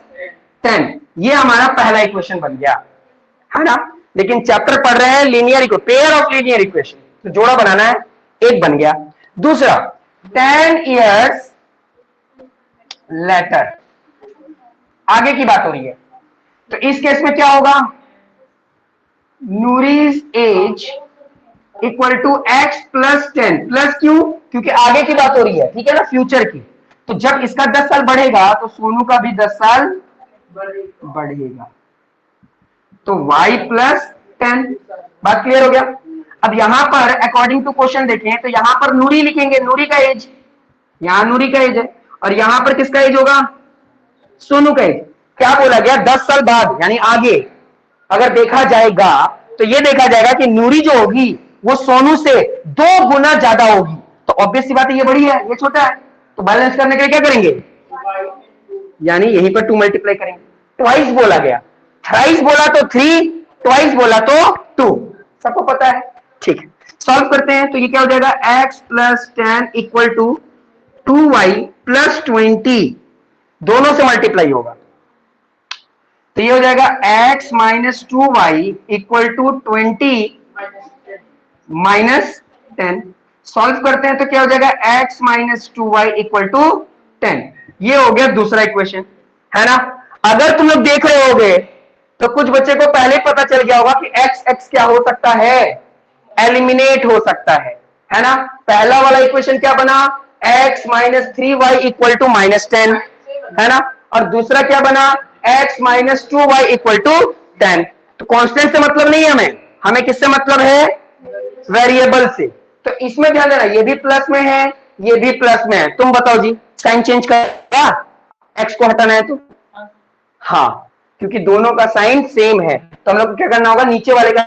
[SPEAKER 1] 10। ये हमारा पहला इक्वेशन बन गया, है ना। लेकिन चैप्टर पढ़ रहे हैं linear equation, pair of linear equation, तो जोड़ा बनाना है, एक बन गया। दूसरा 10 इयर्स लेटर, आगे की बात हो रही है। तो इस केस में क्या होगा, Noori's age equal to x plus 10, plus क्यों, क्योंकि आगे की बात हो रही है, ठीक है ना, फ्यूचर की। तो जब इसका 10 साल बढ़ेगा तो सोनू का भी 10 साल बढ़ेगा, तो y प्लस 10। बात क्लियर हो गया। अब यहां पर अकॉर्डिंग टू क्वेश्चन देखें तो यहां पर नूरी लिखेंगे, नूरी का एज, यहां नूरी का एज है, और यहां पर किसका एज होगा, सोनू का एज। क्या बोला गया, 10 साल बाद यानी आगे अगर देखा जाएगा तो ये देखा जाएगा कि नूरी जो होगी वो सोनू से 2 गुना ज्यादा होगी। तो ऑब्वियस सी बात है, ये बड़ी है ये छोटा है, तो बैलेंस करने के लिए क्या करेंगे, यानी यहीं पर 2 मल्टीप्लाई करेंगे। ट्वाइस बोला गया, थ्राइस बोला तो 3, ट्वाइस बोला तो 2, सबको पता है, ठीक है। सॉल्व करते हैं तो ये क्या हो जाएगा, x plus 10 equal to 2y plus 20, दोनों से मल्टीप्लाई होगा तो ये हो जाएगा x minus 2y equal to 20 minus 10। Solve करते हैं तो क्या हो जाएगा, x minus 2y equal to 10। ये हो गया दूसरा इक्वेशन, है ना। अगर तुम लोग देख रहे होगे तो कुछ बच्चे को पहले पता चल गया होगा कि x क्या हो सकता है, एलिमिनेट हो सकता है ना। पहला वाला इक्वेशन क्या बना, x minus 3y equal to minus 10, है ना। और दूसरा क्या बना, x minus 2y equal to 10। तो कांस्टेंट से मतलब नहीं है, हमें किससे मतलब है, वेरिएबल से। तो इसमें ध्यान देना, ये भी प्लस में है ये भी प्लस में है। तुम बताओ जी, साइन चेंज करेगा, x को हटाना है तो, हाँ क्योंकि दोनों का साइन सेम है तो हम लोग को क्या करना होगा, नीचे वाले का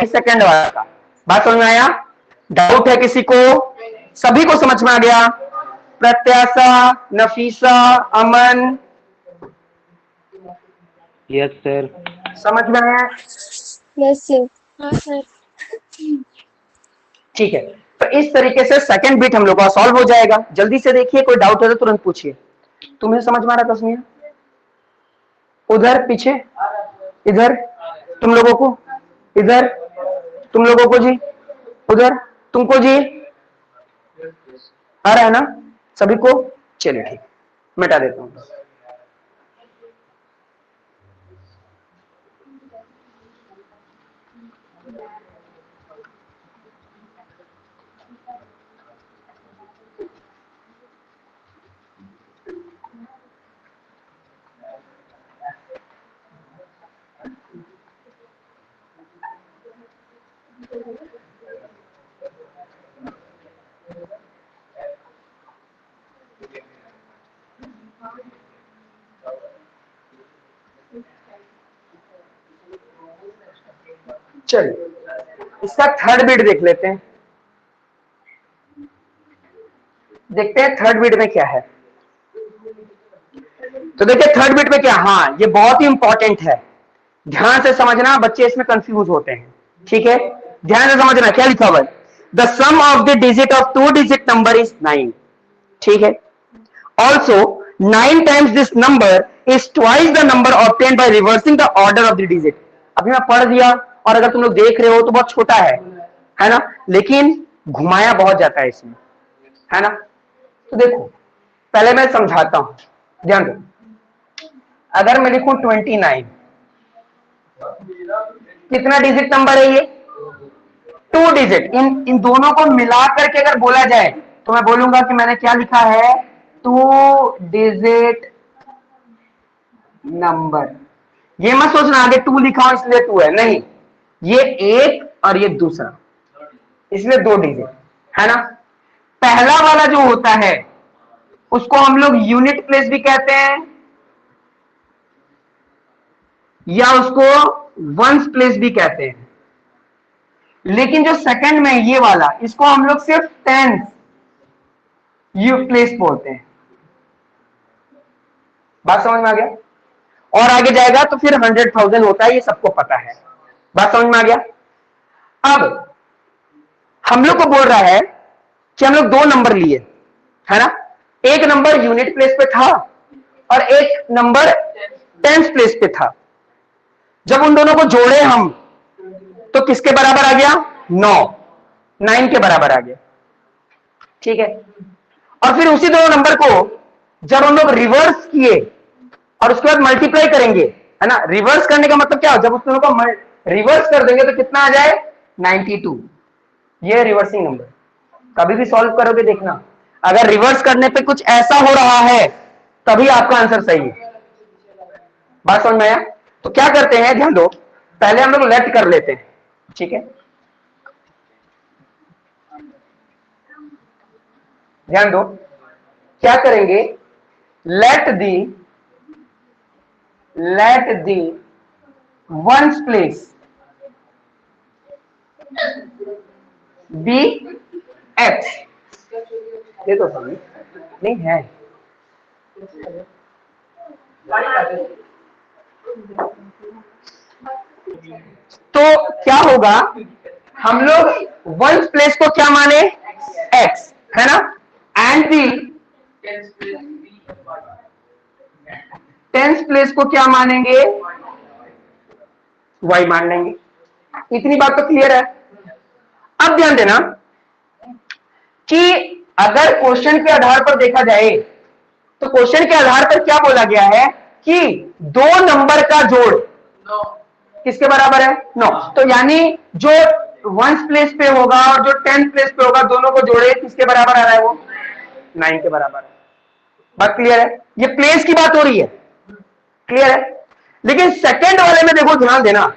[SPEAKER 1] सेकंड वाला का। बात समझ में आया, डाउट है किसी को, सभी को समझ में आ गया, प्रत्याशा, नफीसा, अमन,
[SPEAKER 3] यस सर।
[SPEAKER 1] समझ में आया,
[SPEAKER 2] यस सर। हाँ सर।
[SPEAKER 1] ठीक है। तो इस तरीके से सेकंड बिट हम लोग का सॉल्व हो जाएगा। जल्दी से देखिए, कोई डाउट है तो तुरंत पूछिए। तुम्हें समझ में आ रहा तस्मीर, उधर पीछे, इधर तुम लोगों को, इधर तुम लोगों को जी, उधर तुमको जी, आ रहा है ना सभी को, चलिए ठीक, मिटा देता हूं। चलिए इसका थर्ड बिट देख लेते हैं, देखते हैं थर्ड बिट में क्या है। तो देखिए थर्ड बिट में क्या, हाँ ये बहुत ही इंपॉर्टेंट है, ध्यान से समझना, बच्चे इसमें कंफ्यूज होते हैं, ठीक है। ध्यान से समझना क्या लिखा हुआ है, the sum of the digit of 2 digit number is 9, ठीक है। Also 9 times this number is twice the number obtained by reversing the order of the digit. अभी मैं पढ़ दिया और अगर तुम लोग देख रहे हो तो बहुत छोटा है ना, लेकिन घुमाया बहुत जाता है इसमें, है ना। तो देखो पहले मैं समझाता हूं, ध्यान दो। अगर मैं लिखूं 29, कितना डिजिट नंबर है ये, 2 डिजिट। इन दोनों को मिला करके अगर बोला जाए तो मैं बोलूंगा कि मैंने क्या लिखा है, 2 डिजिट नंबर, ये मत सोचना आगे 2 लिखा हूं इसलिए 2 है, नहीं, ये एक और ये दूसरा, इसलिए 2 डिजिट है ना। पहला वाला जो होता है उसको हम लोग यूनिट प्लेस भी कहते हैं या उसको वंस प्लेस भी कहते हैं, लेकिन जो सेकंड में ये वाला इसको हम लोग सिर्फ टेंस यू प्लेस बोलते हैं। बात समझ में आ गया? और आगे जाएगा तो फिर 100,000 होता है, ये सबको पता है। बात समझ में आ गया? अब हम लोग को बोल रहा है कि हम लोग 2 नंबर लिए है ना, एक नंबर यूनिट प्लेस पे था और एक नंबर टेंस प्लेस पे था। जब उन दोनों को जोड़े हम तो किसके बराबर आ गया? 9 के बराबर आ गया, ठीक है। और फिर उसी दोनों नंबर को जब हम लोग रिवर्स किए और उसके बाद मल्टीप्लाई करेंगे, है ना, रिवर्स करने का मतलब क्या हो, जब उस दोनों को रिवर्स कर देंगे तो कितना आ जाए? 92। ये रिवर्सिंग नंबर, कभी भी सॉल्व करोगे देखना, अगर रिवर्स करने पे कुछ ऐसा हो रहा है तभी आपका आंसर सही है। बात समझ में आया? तो क्या करते हैं, ध्यान दो, पहले हम लोग लेट कर लेते हैं, ठीक है, ध्यान दो, क्या करेंगे, let the ones place be x, ये तो समझ नहीं है, तो क्या होगा, हम लोग वंस प्लेस को क्या माने? एक्स, है ना, एंड दी टेंस प्लेस को क्या मानेंगे? वाई मान लेंगे। इतनी बात तो क्लियर है। अब ध्यान देना कि अगर क्वेश्चन के आधार पर देखा जाए तो क्वेश्चन के आधार पर क्या बोला गया है कि 2 नंबर का जोड़ किसके बराबर है? 9। तो यानी जो वंस प्लेस पे होगा और जो टेंथ प्लेस पे होगा, दोनों को जोड़े किसके बराबर आ रहा है? वो 9 के बराबर है। बात क्लियर है? ये प्लेस की बात हो रही है, क्लियर है। लेकिन सेकंड वाले में देखो, ध्यान देना,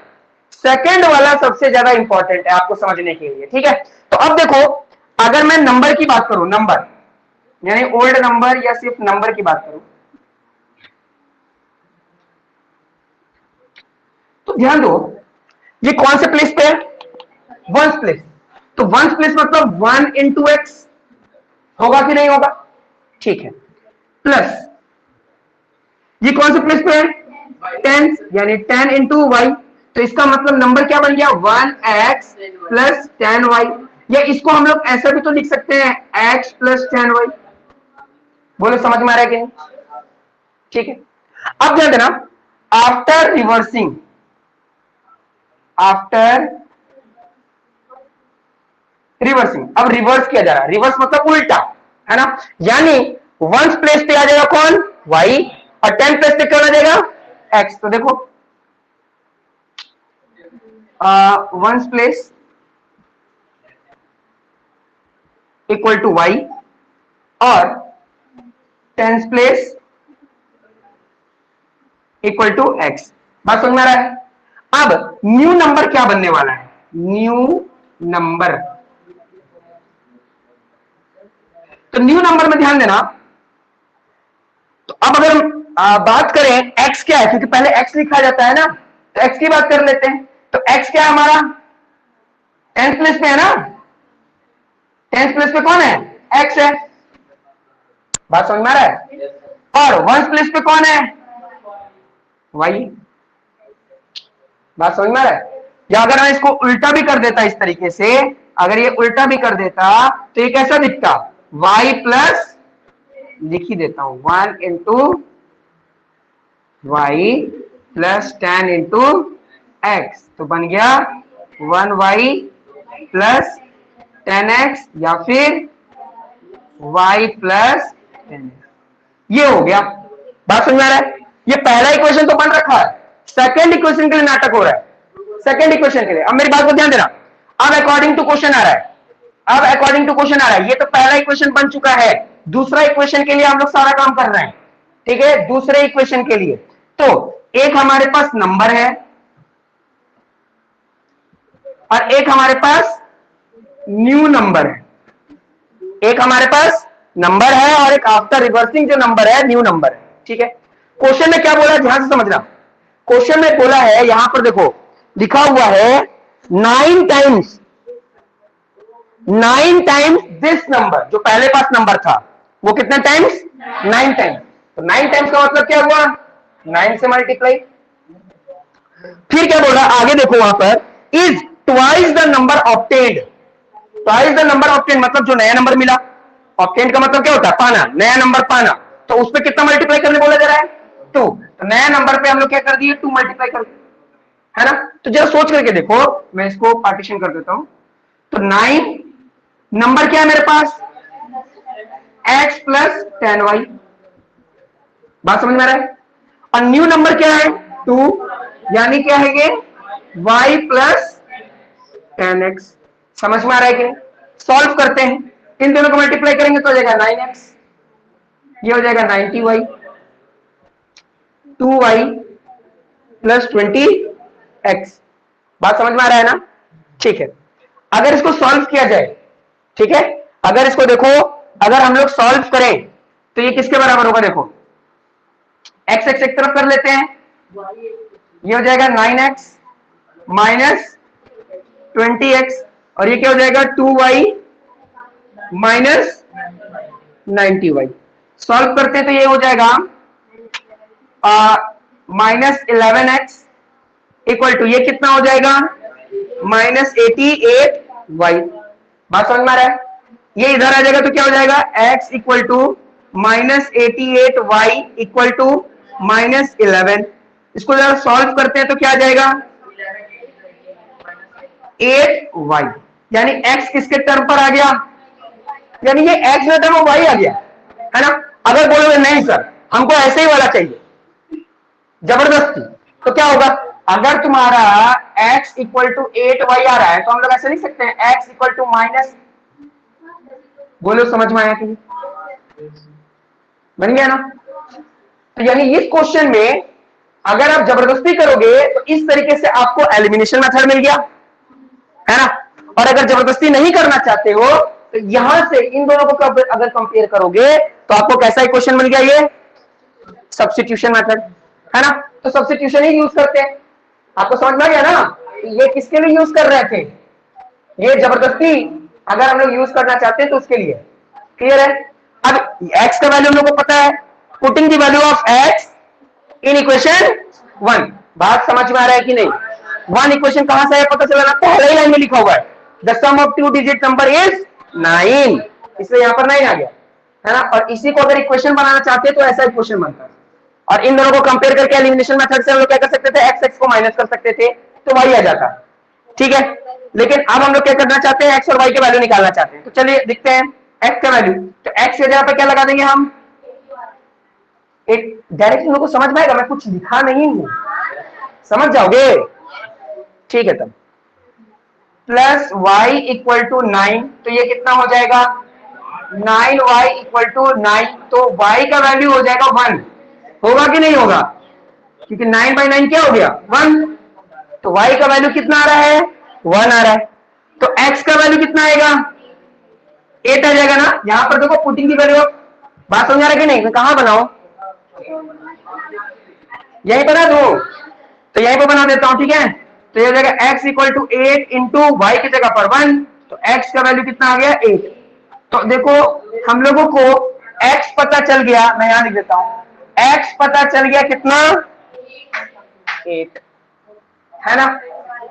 [SPEAKER 1] सेकंड वाला सबसे ज्यादा इंपॉर्टेंट है आपको समझने के लिए, ठीक है। तो अब देखो, अगर मैं नंबर की बात करूं, नंबर यानी ओल्ड नंबर या सिर्फ नंबर की बात करूं, तो ध्यान दो, ये कौन से प्लेस पे है? Ones place. तो वंस प्लेस मतलब 1 इंटू एक्स होगा कि नहीं होगा? ठीक है, प्लस ये कौन से प्लेस पे है? 10, यानी 10 इंटू वाई। तो इसका मतलब नंबर क्या बन गया? 1x प्लस 10y, या इसको हम लोग ऐसा भी तो लिख सकते हैं, x प्लस 10y। बोलो समझ में आ रहा है कि नहीं? ठीक है। अब ध्यान देना, आफ्टर रिवर्सिंग, अब रिवर्स किया जा रहा है, रिवर्स मतलब उल्टा, है ना, यानी वंस प्लेस पे आ जाएगा कौन? y, और 10 प्लेस पे कौन आ जाएगा? x। तो देखो, ones place equal to y और tens place equal to x। बात समझ में आ रहा है? अब न्यू नंबर क्या बनने वाला है? न्यू नंबर, तो न्यू नंबर में ध्यान देना, तो अब अगर हम बात करें x क्या है, क्योंकि पहले x लिखा जाता है ना, तो x की बात कर लेते हैं। तो x क्या है हमारा? 10 प्लेस पे है ना, 10 प्लेस पे कौन है? x है। बात समझ में आ रहा है? और 1 प्लेस पे कौन है? y। बात समझ में आ रहा है? या अगर मैं इसको उल्टा भी कर देता, इस तरीके से अगर ये उल्टा भी कर देता तो ये कैसा दिखता? y प्लस, लिख ही देता हूं, 1 into y plus 10 into x, तो बन गया 1y प्लस 10x या फिर y प्लस 10x। ये हो गया। बात समझ में आ रहा है? ये पहला इक्वेशन तो बन रखा है, सेकंड इक्वेशन के लिए नाटक हो रहा है, सेकंड इक्वेशन के लिए। अब मेरी बात को ध्यान देना, अब अकॉर्डिंग टू क्वेश्चन आ रहा है, अब अकॉर्डिंग टू क्वेश्चन आ रहा है। ये तो पहला इक्वेशन बन चुका है, दूसरा इक्वेशन के लिए हम लोग सारा काम कर रहे हैं, ठीक है, दूसरे इक्वेशन के लिए। तो एक हमारे पास नंबर है और एक हमारे पास न्यू नंबर है। एक हमारे पास नंबर है और एक आफ्टर रिवर्सिंग जो नंबर है न्यू नंबर है। ठीक है, क्वेश्चन में क्या बोला है ध्यान से समझना। क्वेश्चन में बोला है, यहां पर देखो लिखा हुआ है 9 टाइम्स दिस नंबर, जो पहले पास नंबर था वो कितने टाइम्स, 9 टाइम्स। तो 9 टाइम्स का मतलब क्या हुआ, 9 से मल्टीप्लाई। फिर क्या बोल रहा है आगे देखो, वहां पर is twice the number obtained. Twice the number obtained मतलब जो नया नंबर मिला। ऑब्टेन्ड का मतलब क्या होता है, पाना, नया नंबर पाना। तो उस पर कितना मल्टीप्लाई करने बोला जा रहा है, 2। तो नया नंबर पे हम लोग क्या कर दिए, 2 मल्टीप्लाई कर दिए, है ना। तो जरा सोच करके देखो, मैं इसको पार्टीशन कर देता हूं। तो 9 नंबर क्या है मेरे पास, x प्लस 10y। बात समझ में आ रहा है। और न्यू नंबर क्या है, 2, यानी क्या है ये, y प्लस 10x। समझ में आ रहा है कि, सॉल्व करते हैं, इन दोनों को मल्टीप्लाई करेंगे तो हो जाएगा 9x, ये हो जाएगा 90y, 2y प्लस 20x। बात समझ में आ रहा है ना। ठीक है, अगर इसको सॉल्व किया जाए, ठीक है, अगर इसको देखो, अगर हम लोग सॉल्व करें तो ये किसके बराबर होगा, देखो x x एक तरफ कर लेते हैं, ये हो जाएगा 9x माइनस 20x, और ये क्या हो जाएगा 2y माइनस 90y। सॉल्व करते हैं तो ये हो जाएगा माइनस 11x इक्वल टू, ये कितना हो जाएगा माइनस 88y। बात समझ में आ रहा है। ये इधर आ जाएगा तो क्या हो जाएगा, x equal to minus 88y equal to minus 11। इसको जरा सॉल्व करते हैं तो क्या आ जाएगा 8y, यानी x किसके टर्म पर आ गया, यानी ये x में टर्म y आ गया, है ना। अगर बोलोगे नहीं सर हमको ऐसे ही वाला चाहिए जबरदस्ती, तो क्या होगा, अगर तुम्हारा x इक्वल टू 8y आ रहा है तो हम लोग ऐसे लिख सकते हैं x इक्वल टू माइनस, बोलो समझ में आया कि बन गया ना। तो यानी इस क्वेश्चन में अगर आप जबरदस्ती करोगे तो इस तरीके से आपको एलिमिनेशन मेथड मिल गया, है ना। और अगर जबरदस्ती नहीं करना चाहते हो तो यहां से इन दोनों को अगर कंपेयर करोगे तो आपको कैसा इक्वेशन मिल गया, ये सब्स्टिट्यूशन मेथड, है ना। तो सब्स्टिट्यूशन ही यूज करते हैं, आपको समझ में आ गया ना। ये किसके लिए यूज कर रहे थे, ये जबरदस्ती अगर हम लोग यूज करना चाहते हैं तो उसके लिए, क्लियर है। अब x का वैल्यू हम लोग को पता है, putting the value of x in equation 1। बात समझ में आ रहा है कि नहीं। 1 इक्वेशन कहां से है पता चला ना, पहले ही लाइन में लिखा हुआ है the sum of 2 digit number is 9, इसलिए यहां पर 9 आ गया, है ना। और इसी को अगर इक्वेशन बनाना चाहते हैं तो ऐसा इक्वेशन बनता है। और इन दोनों को कंपेयर करके एलिमिनेशन मेथड से हम लोग क्या कर सकते थे, x को माइनस कर सकते थे तो y आ जाता, ठीक है। लेकिन अब हम लोग क्या करना चाहते हैं, x और y के वैल्यू निकालना चाहते हैं। तो चलिए देखते हैं x का वैल्यू। तो x की जगह पर क्या लगा देंगे हम, एक डायरेक्ट लोगों को समझ में आएगा, मैं कुछ लिखा नहीं हूं, समझ जाओगे, ठीक है। तब प्लस y इक्वल टू 9, तो ये कितना हो जाएगा 9y इक्वल टू 9, तो y का वैल्यू हो जाएगा 1, होगा कि नहीं होगा, क्योंकि 9/9 क्या हो गया 1, तो y का वैल्यू कितना आ रहा है 1 आ रहा है। तो x का वैल्यू कितना आएगा 8 आ जाएगा ना। यहां पर देखो पुटिंग की वैल्यू, बात समझ आ रहा है कि नहीं, मैं कहां बनाऊं, यहीं बना दो, तो यहीं पर बना देता हूं, ठीक है। तो ये हो जाएगा x equal to 8 into y की जगह पर 1, तो x का वैल्यू कितना आ गया 8। तो देखो हम लोगों को x पता चल गया, मैं यहां लिख देता हूं, x पता चल गया कितना 8, है ना,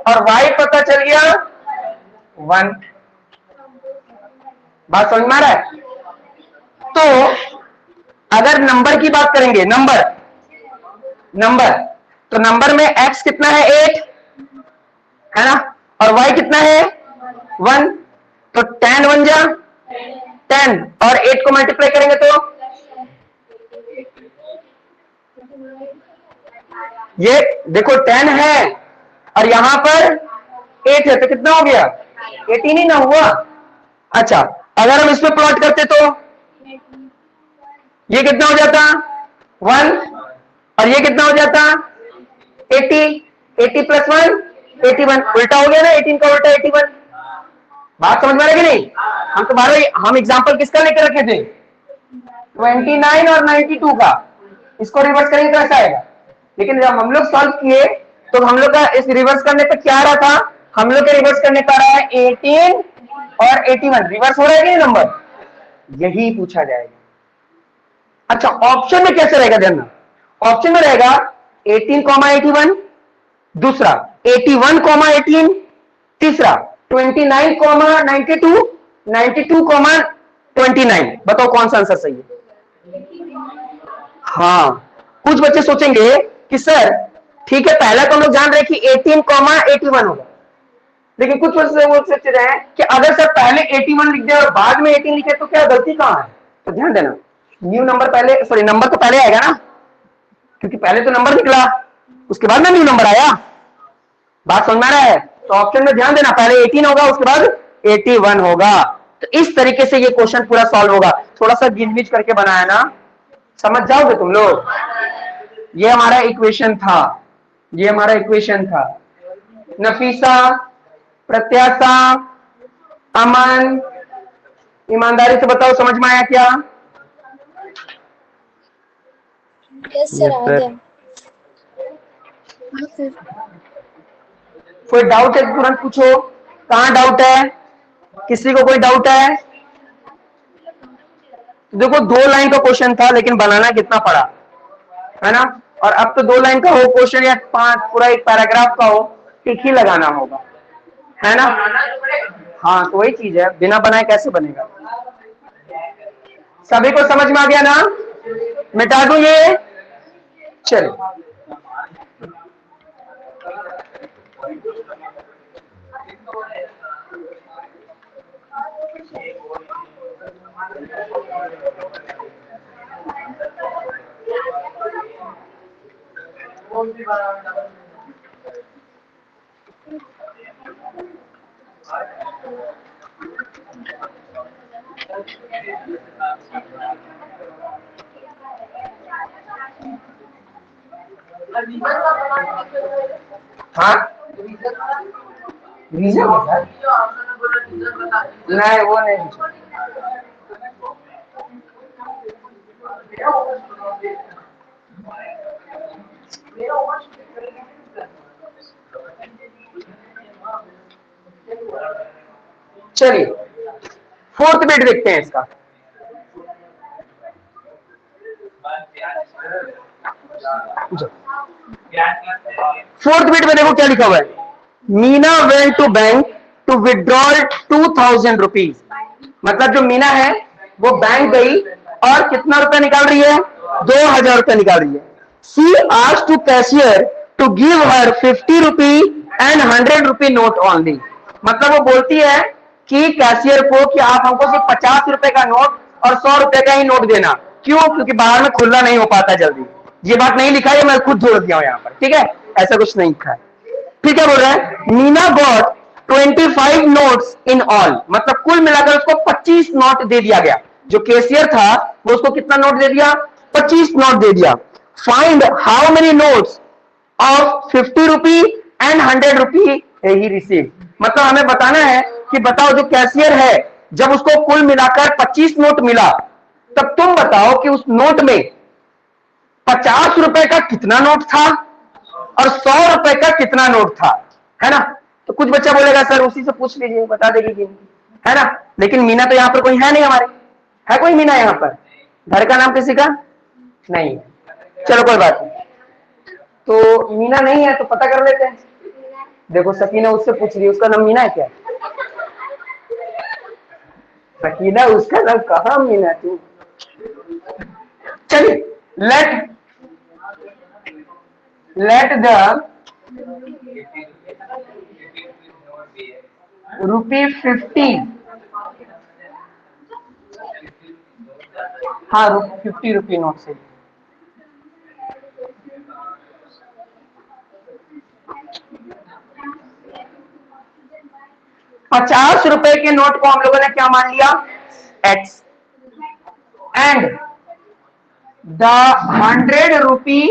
[SPEAKER 1] और y पता चल गया 1। बात समझ में आ रहा है। तो अगर नंबर की बात करेंगे, नंबर तो नंबर में x कितना है 8, है ना, और y कितना है 1, तो 10 1 जा 10, और 8 को मल्टीप्लाई करेंगे तो ये देखो 10 है और यहां पर 8 है, तो कितना हो गया 18 ही ना हुआ। अच्छा अगर हम इसमें प्लॉट करते तो ये कितना हो जाता 1, और ये कितना हो जाता 80, 80 प्लस 1 81, उल्टा हो गया ना, 18 का उल्टा 81। बात समझ में आ रही कि नहीं? हम तुम्हारे हम एग्जांपल किसका लेकर रखे थे? 29 और 92 का। इसको रिवर्स करेंगे तो ऐसा आएगा। लेकिन जब हम लोग सॉल्व किए तो हम लोग का इस रिवर्स करने पे क्या आ रहा था? हम लोग के रिवर्स करने पर आ रहा है 18 और 81। रिवर्स हो रहा है कि नंबर? यही पूछा जाएगा। अच्छा, ऑप्शन में कैसे रहेगा? ध्यान, ऑप्शन में रहेगा 18, 81, दूसरा 81, 18, तीसरा 29, 92, 92, 29। बताओ कौन सा आंसर सही है? हाँ, कुछ बच्चे सोचेंगे कि सर ठीक है, पहला तो हम लोग जान रहे कि 18, 81 होगा, लेकिन कुछ बच्चे वो सोच रहे हैं कि अगर सर पहले 81 लिख दे और बाद में 18 लिखे तो क्या गलती कहां है? तो ध्यान देना, न्यू नंबर पहले, सॉरी नंबर तो पहले आएगा ना, क्योंकि पहले तो नंबर निकला, उसके बाद ना न्यू नंबर आया। बात समझ में आ रहा है? तो ऑप्शन में ध्यान देना, पहले 18 होगा उसके बाद 81 होगा। तो इस तरीके से ये क्वेश्चन पूरा सॉल्व होगा। थोड़ा सा गिनविच करके बनाया ना, समझ जाओगे तुम लोग। ये हमारा इक्वेशन था, ये हमारा इक्वेशन था। नफीसा, प्रत्याशा, अमन, ईमानदारी से बताओ समझ में आया क्या?
[SPEAKER 2] यस सर, आ गया। हाँ सर।
[SPEAKER 1] कोई डाउट है तुरंत पूछो। कहां डाउट है? किसी को कोई डाउट है? देखो 2 लाइन का क्वेश्चन था, लेकिन बनाना कितना पड़ा, है ना? और अब तो 2 लाइन का हो क्वेश्चन या 5 पूरा एक पैराग्राफ का हो, टिक ही लगाना होगा, है ना? हाँ, तो वही चीज है, बिना बनाए कैसे बनेगा? सभी को समझ में आ गया ना? मिटा दूं ये? चलो, हाँ रीजन नहीं, वो नहीं। चलिए 4th बिट देखते हैं इसका। फोर्थ बिट में देखो क्या लिखा हुआ है, Meena went to bank to withdrawal 2000 rupees. मतलब जो मीना है वो बैंक गई और कितना रुपया निकाल रही है? 2000 रुपया निकाल रही है। She asked to cashier to give her 50 rupee and 100 rupee note only. मतलब वो बोलती है कि कैशियर को कि आप हमको सिर्फ 50 रुपए का नोट और 100 रुपए का ही नोट देना। क्यों? क्योंकि बाहर में खुला नहीं हो पाता जल्दी। ये बात नहीं लिखा है, मैं खुद जोड़ दिया हूं यहाँ पर, ठीक है? ऐसा कुछ नहीं लिखा है। फिर क्या बोल रहा है? Meena got 25 notes in all. मतलब कुल मिलाकर उसको 25 नोट दे दिया गया। जो कैशियर था वो उसको कितना नोट दे दिया? 25 नोट दे दिया। Find how many notes of 50 rupee and 100 rupee he receive. मतलब हमें बताना है कि बताओ जो कैशियर है, जब उसको कुल मिलाकर 25 नोट मिला, तब तुम बताओ कि उस नोट में 50 रुपए का कितना नोट था और 100 रुपए का कितना नोट था, है ना? तो कुछ बच्चा बोलेगा सर उसी से पूछ लीजिए, बता देगी, है ना? लेकिन मीना तो यहाँ पर कोई है नहीं हमारे। है कोई मीना यहाँ पर? घर का नाम किसी का नहीं है। चलो कोई बात नहीं, तो मीना नहीं है तो पता कर लेते हैं। देखो सकीना उससे पूछ रही है, उसका नाम मीना है क्या? सकीना उसका नाम कहाँ मीना? तू चलिए, let the ₹50, हाँ 50 रुपी नोट से 50 रुपए के नोट को हम लोगों ने क्या मान लिया? X। And the 100 rupee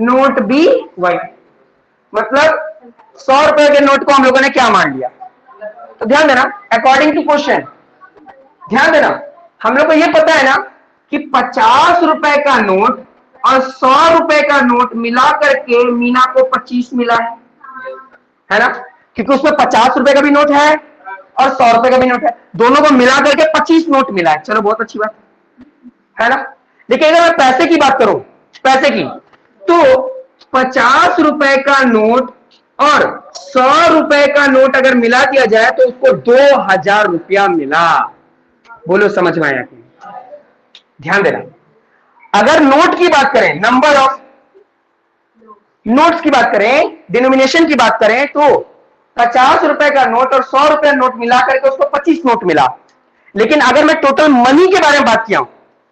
[SPEAKER 1] note be white, मतलब 100 रुपए के नोट को हम लोगों ने क्या मान लिया। तो ध्यान देना, अकॉर्डिंग टू क्वेश्चन, ध्यान देना, हम लोग को ये पता है ना कि 50 रुपए का नोट और 100 रुपए का नोट मिला करके मीना को 25 मिला है ना, क्योंकि उसमें 50 रुपए का भी नोट है और 100 रुपए का भी नोट है, दोनों को मिला करके 25 नोट मिला है। चलो बहुत अच्छी बात है ना। लेकिन अगर मैं पैसे की बात करूं, पैसे की, तो 50 रुपए का नोट और 100 रुपए का नोट अगर मिला दिया जाए तो उसको 2000 रुपया मिला। बोलो समझ में आया कि? ध्यान देना, अगर नोट की बात करें, नंबर ऑफ नोट्स की बात करें, डिनोमिनेशन की बात करें, तो 50 रुपए का नोट और 100 रुपए नोट मिला करके उसको 25 नोट मिला। लेकिन अगर मैं टोटल मनी के बारे में बात किया हूं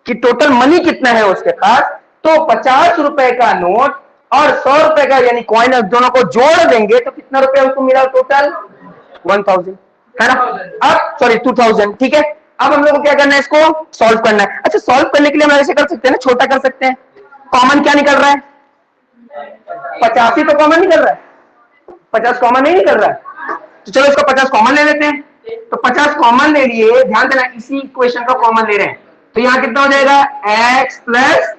[SPEAKER 1] कि टोटल मनी कितना है उसके पास, तो 50 रुपए का नोट और 100 रुपए का यानी कॉइन दोनों को जोड़ देंगे तो कितना रुपया उसको मिला टोटल 1000 है ना। अब सॉरी 2000, ठीक है। अब हम लोग को क्या करना है, इसको सॉल्व करना है। अच्छा, सॉल्व करने के लिए हम ऐसे कर सकते हैं ना, छोटा कर सकते हैं। कॉमन क्या निकल रहा है, 50 ही तो कॉमन निकल रहा है, 50 कॉमन नहीं निकल रहा है, तो चलो इसको 50 कॉमन ले लेते हैं। तो 50 कॉमन ले लिए, ध्यान देना इसी इक्वेशन का कॉमन ले रहे हैं, तो यहां कितना हो जाएगा x plus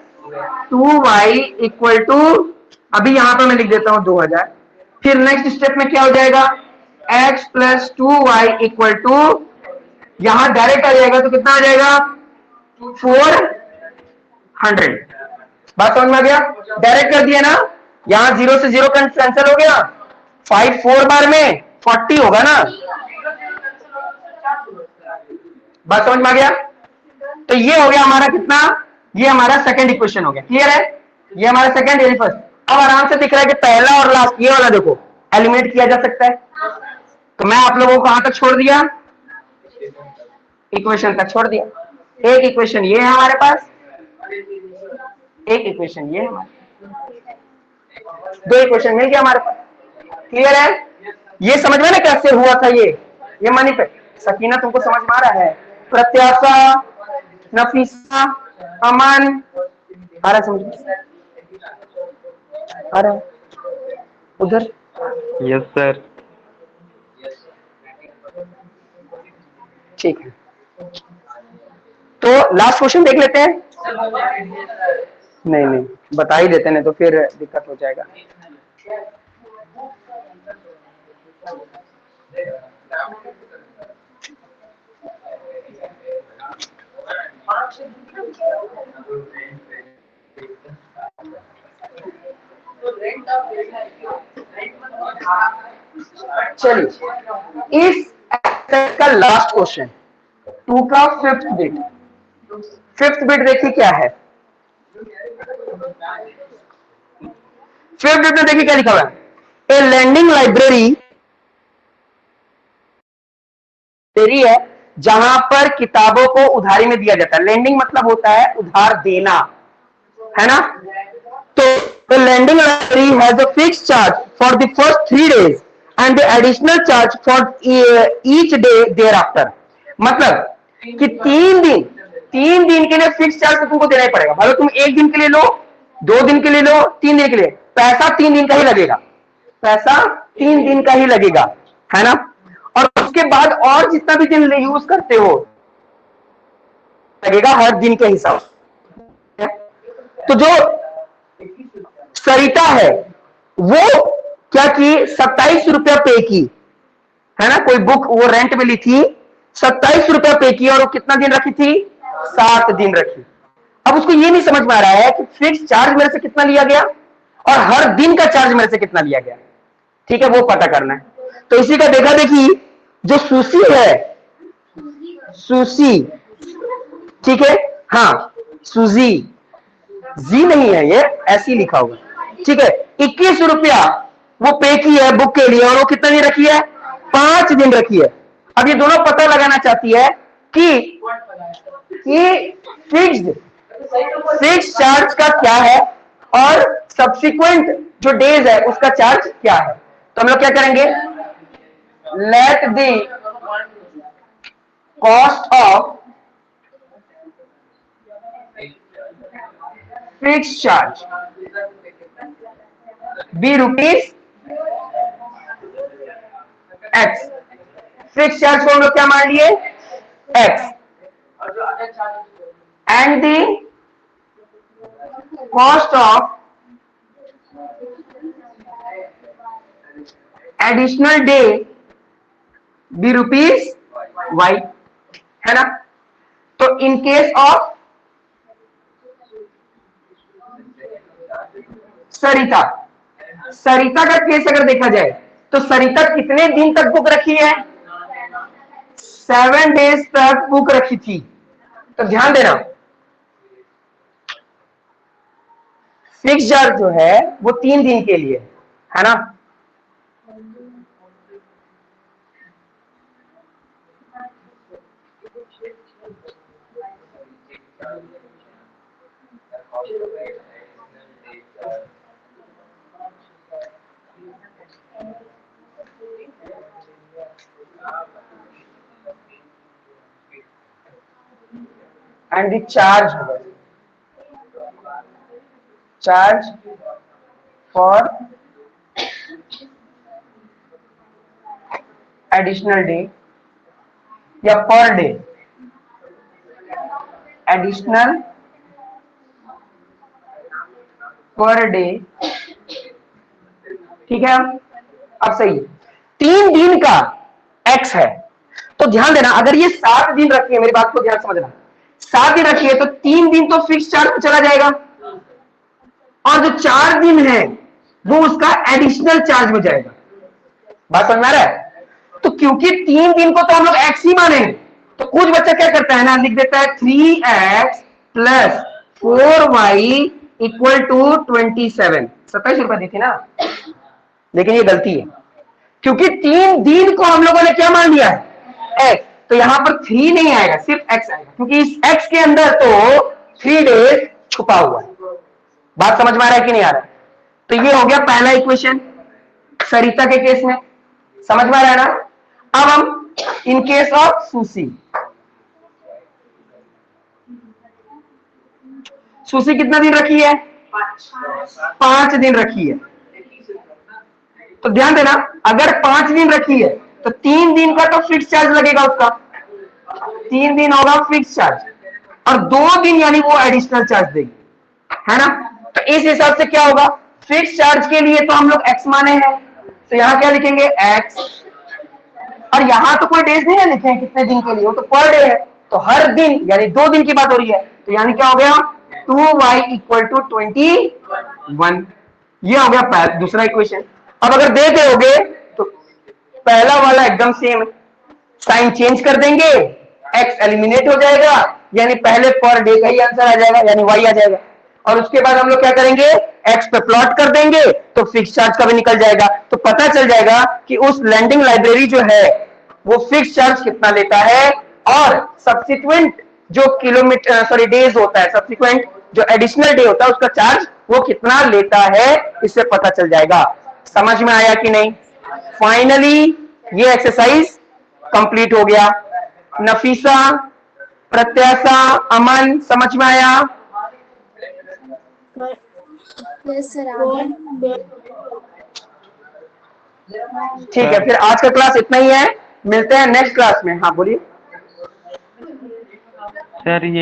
[SPEAKER 1] 2y equal to, अभी यहां पर मैं लिख देता हूं 2000। फिर नेक्स्ट स्टेप में क्या हो जाएगा, x plus 2y equal to, यहां डायरेक्ट आ जाएगा तो कितना आ जाएगा 400। बात समझ में आ गया, डायरेक्ट कर दिया ना, यहां 0 से 0 कैंसिल हो गया, 5 4 बार में 40 होगा ना। बात समझ में आ गया, तो ये हो गया हमारा कितना, ये हमारा सेकंड इक्वेशन हो गया। क्लियर है, ये हमारा सेकंड यानी फर्स्ट। अब आराम से दिख रहा है कि पहला और लास्ट ये वाला देखो एलिमिनेट किया जा सकता है। तो मैं आप लोगों को कहां तक छोड़ दिया, इक्वेशन तक छोड़ दिया। एक इक्वेशन ये है हमारे पास, एक इक्वेशन ये है हमारे, दो इक्वेशन मिल गया हमारे पास। क्लियर है, ये समझ में ना कैसे हुआ था ये मनी पे। सकीना तुमको समझ में आ रहा है, प्रत्याशा, नफीसा, अमन, आ रहा समझ में आ रहा उधर।
[SPEAKER 3] Yes sir.
[SPEAKER 1] ठीक है, तो लास्ट क्वेश्चन देख लेते हैं। नहीं नहीं बता ही देते, नहीं तो फिर दिक्कत हो जाएगा। चलिए इस एक्सरसाइज का लास्ट क्वेश्चन 2 का फिफ्थ बिट, फिफ्थ बिट देखिए क्या है। फिफ्थ बिट में देखिए क्या लिखा हुआ है, ए लैंडिंग लाइब्रेरी है जहां पर किताबों को उधारी में दिया जाता है। लैंडिंग मतलब होता है उधार देना, है ना। तो the lending library has a fixed charge for the first 3 days and the additional charge for each day thereafter। मतलब कि 3 दिन के लिए फिक्स चार्ज तो तुमको देना ही पड़ेगा, भले तुम 1 दिन के लिए लो, 2 दिन के लिए लो, 3 दिन के लिए, पैसा 3 दिन का ही लगेगा, पैसा 3 दिन का ही लगेगा, है ना। और उसके बाद और जितना भी दिन यूज करते हो लगेगा हर दिन के हिसाब से। तो जो सरिता है वो क्या की 27 रुपया पे की, है ना, कोई बुक वो रेंट में ली थी, 27 रुपया पे की और वो कितना दिन रखी थी, 7 दिन रखी। अब उसको ये नहीं समझ में आ रहा है कि फिक्स चार्ज मेरे से कितना लिया गया और हर दिन का चार्ज मेरे से कितना लिया गया, ठीक है, वो पता करना है। तो इसी का देखा देखी जो सुशी है, सुशी, ठीक है, हाँ सुजी, जी नहीं है ये, ऐसी लिखा हुआ, ठीक है। 21 रुपया वो पे की है बुक के लिए और वो कितना दिन रखी है, 5 दिन रखी है। अब ये दोनों पता लगाना चाहती है कि फिक्स चार्ज का क्या है और सब्सिक्वेंट जो डेज है उसका चार्ज क्या है। तो हम लोग क्या करेंगे, let the cost of fix charge be rupees x. Fix charge को हम लोग क्या मान लिए, x, and the cost of additional day be rupees y, है ना। तो इन केस ऑफ सरिता, सरिता का केस अगर देखा जाए तो सरिता कितने दिन तक बुक रखी है, 7 डेज तक बुक रखी थी। तो ध्यान देना, फिक्स चार्ज जो है वो 3 दिन के लिए है ना। And the charge charge for additional day या per day, additional per day, ठीक है। अब सही, 3 दिन का एक्स है। तो ध्यान देना, अगर ये 7 दिन रखी है, मेरी बात को ध्यान समझना, 7 दिन रखी है तो 3 दिन तो फिक्स चार्ज में चला जाएगा, और जो 4 दिन है वो उसका एडिशनल चार्ज में जाएगा। बात समझ में आ रहा है। तो क्योंकि 3 दिन को तो हम लोग एक्स ही माने, तो कुछ बच्चा क्या करता है ना, लिख देता है 3x plus 4y equal to 27, 27 रुपए दी थी ना, लेकिन ये गलती है, क्योंकि 3 दिन को हम लोगों ने क्या मान लिया है, x। तो यहां पर 3 नहीं आएगा, सिर्फ x आएगा, क्योंकि इस x के अंदर तो 3 डेज छुपा हुआ है। बात समझ में आ रहा है कि नहीं आ रहा है। तो ये हो गया पहला इक्वेशन सरिता के केस में, समझ में आ रहा है ना। अब हम इन केस ऑफ सुसी, सुसी कितना दिन रखी है, 5 दिन रखी है। तो ध्यान देना, अगर 5 दिन रखी है तो 3 दिन का तो फिक्स चार्ज लगेगा उसका, 3 दिन होगा फिक्स चार्ज, और 2 दिन यानी वो एडिशनल चार्ज देगी, है ना। तो इस हिसाब से क्या होगा, फिक्स चार्ज के लिए तो हम लोग एक्स माने हैं, तो यहां क्या लिखेंगे एक्स, और यहां तो कोई डेज नहीं है लिखे हैं कितने दिन के लिए, वो तो पर डे है, तो हर दिन यानी 2 दिन की बात हो रही है, तो यानी क्या हो गया 2y इक्वल टू 21। ये हो गया दूसरा इक्वेशन। अब अगर दे दोगे तो पहला वाला एकदम सेम, साइन चेंज कर देंगे, x एलिमिनेट हो जाएगा, यानी पहले पर डे का ही आंसर आ जाएगा, यानी y आ जाएगा, और उसके बाद हम लोग क्या करेंगे, x पे प्लॉट कर देंगे तो फिक्स चार्ज का भी निकल जाएगा। तो पता चल जाएगा कि उस लैंडिंग लाइब्रेरी जो है वो फिक्स चार्ज कितना लेता है, और सब्सिक्वेंट जो किलोमीटर डेज होता है, सब्सिक्वेंट जो एडिशनल डे होता है उसका चार्ज वो कितना लेता है, इससे पता चल जाएगा। समझ में आया कि नहीं। फाइनली ये एक्सरसाइज कंप्लीट हो गया। नफीसा, प्रत्याशा, अमन, समझ में आया।
[SPEAKER 2] यस सर,
[SPEAKER 1] ठीक है, फिर आज का क्लास इतना ही है, मिलते हैं नेक्स्ट क्लास में। हाँ बोलिए
[SPEAKER 3] सर। ये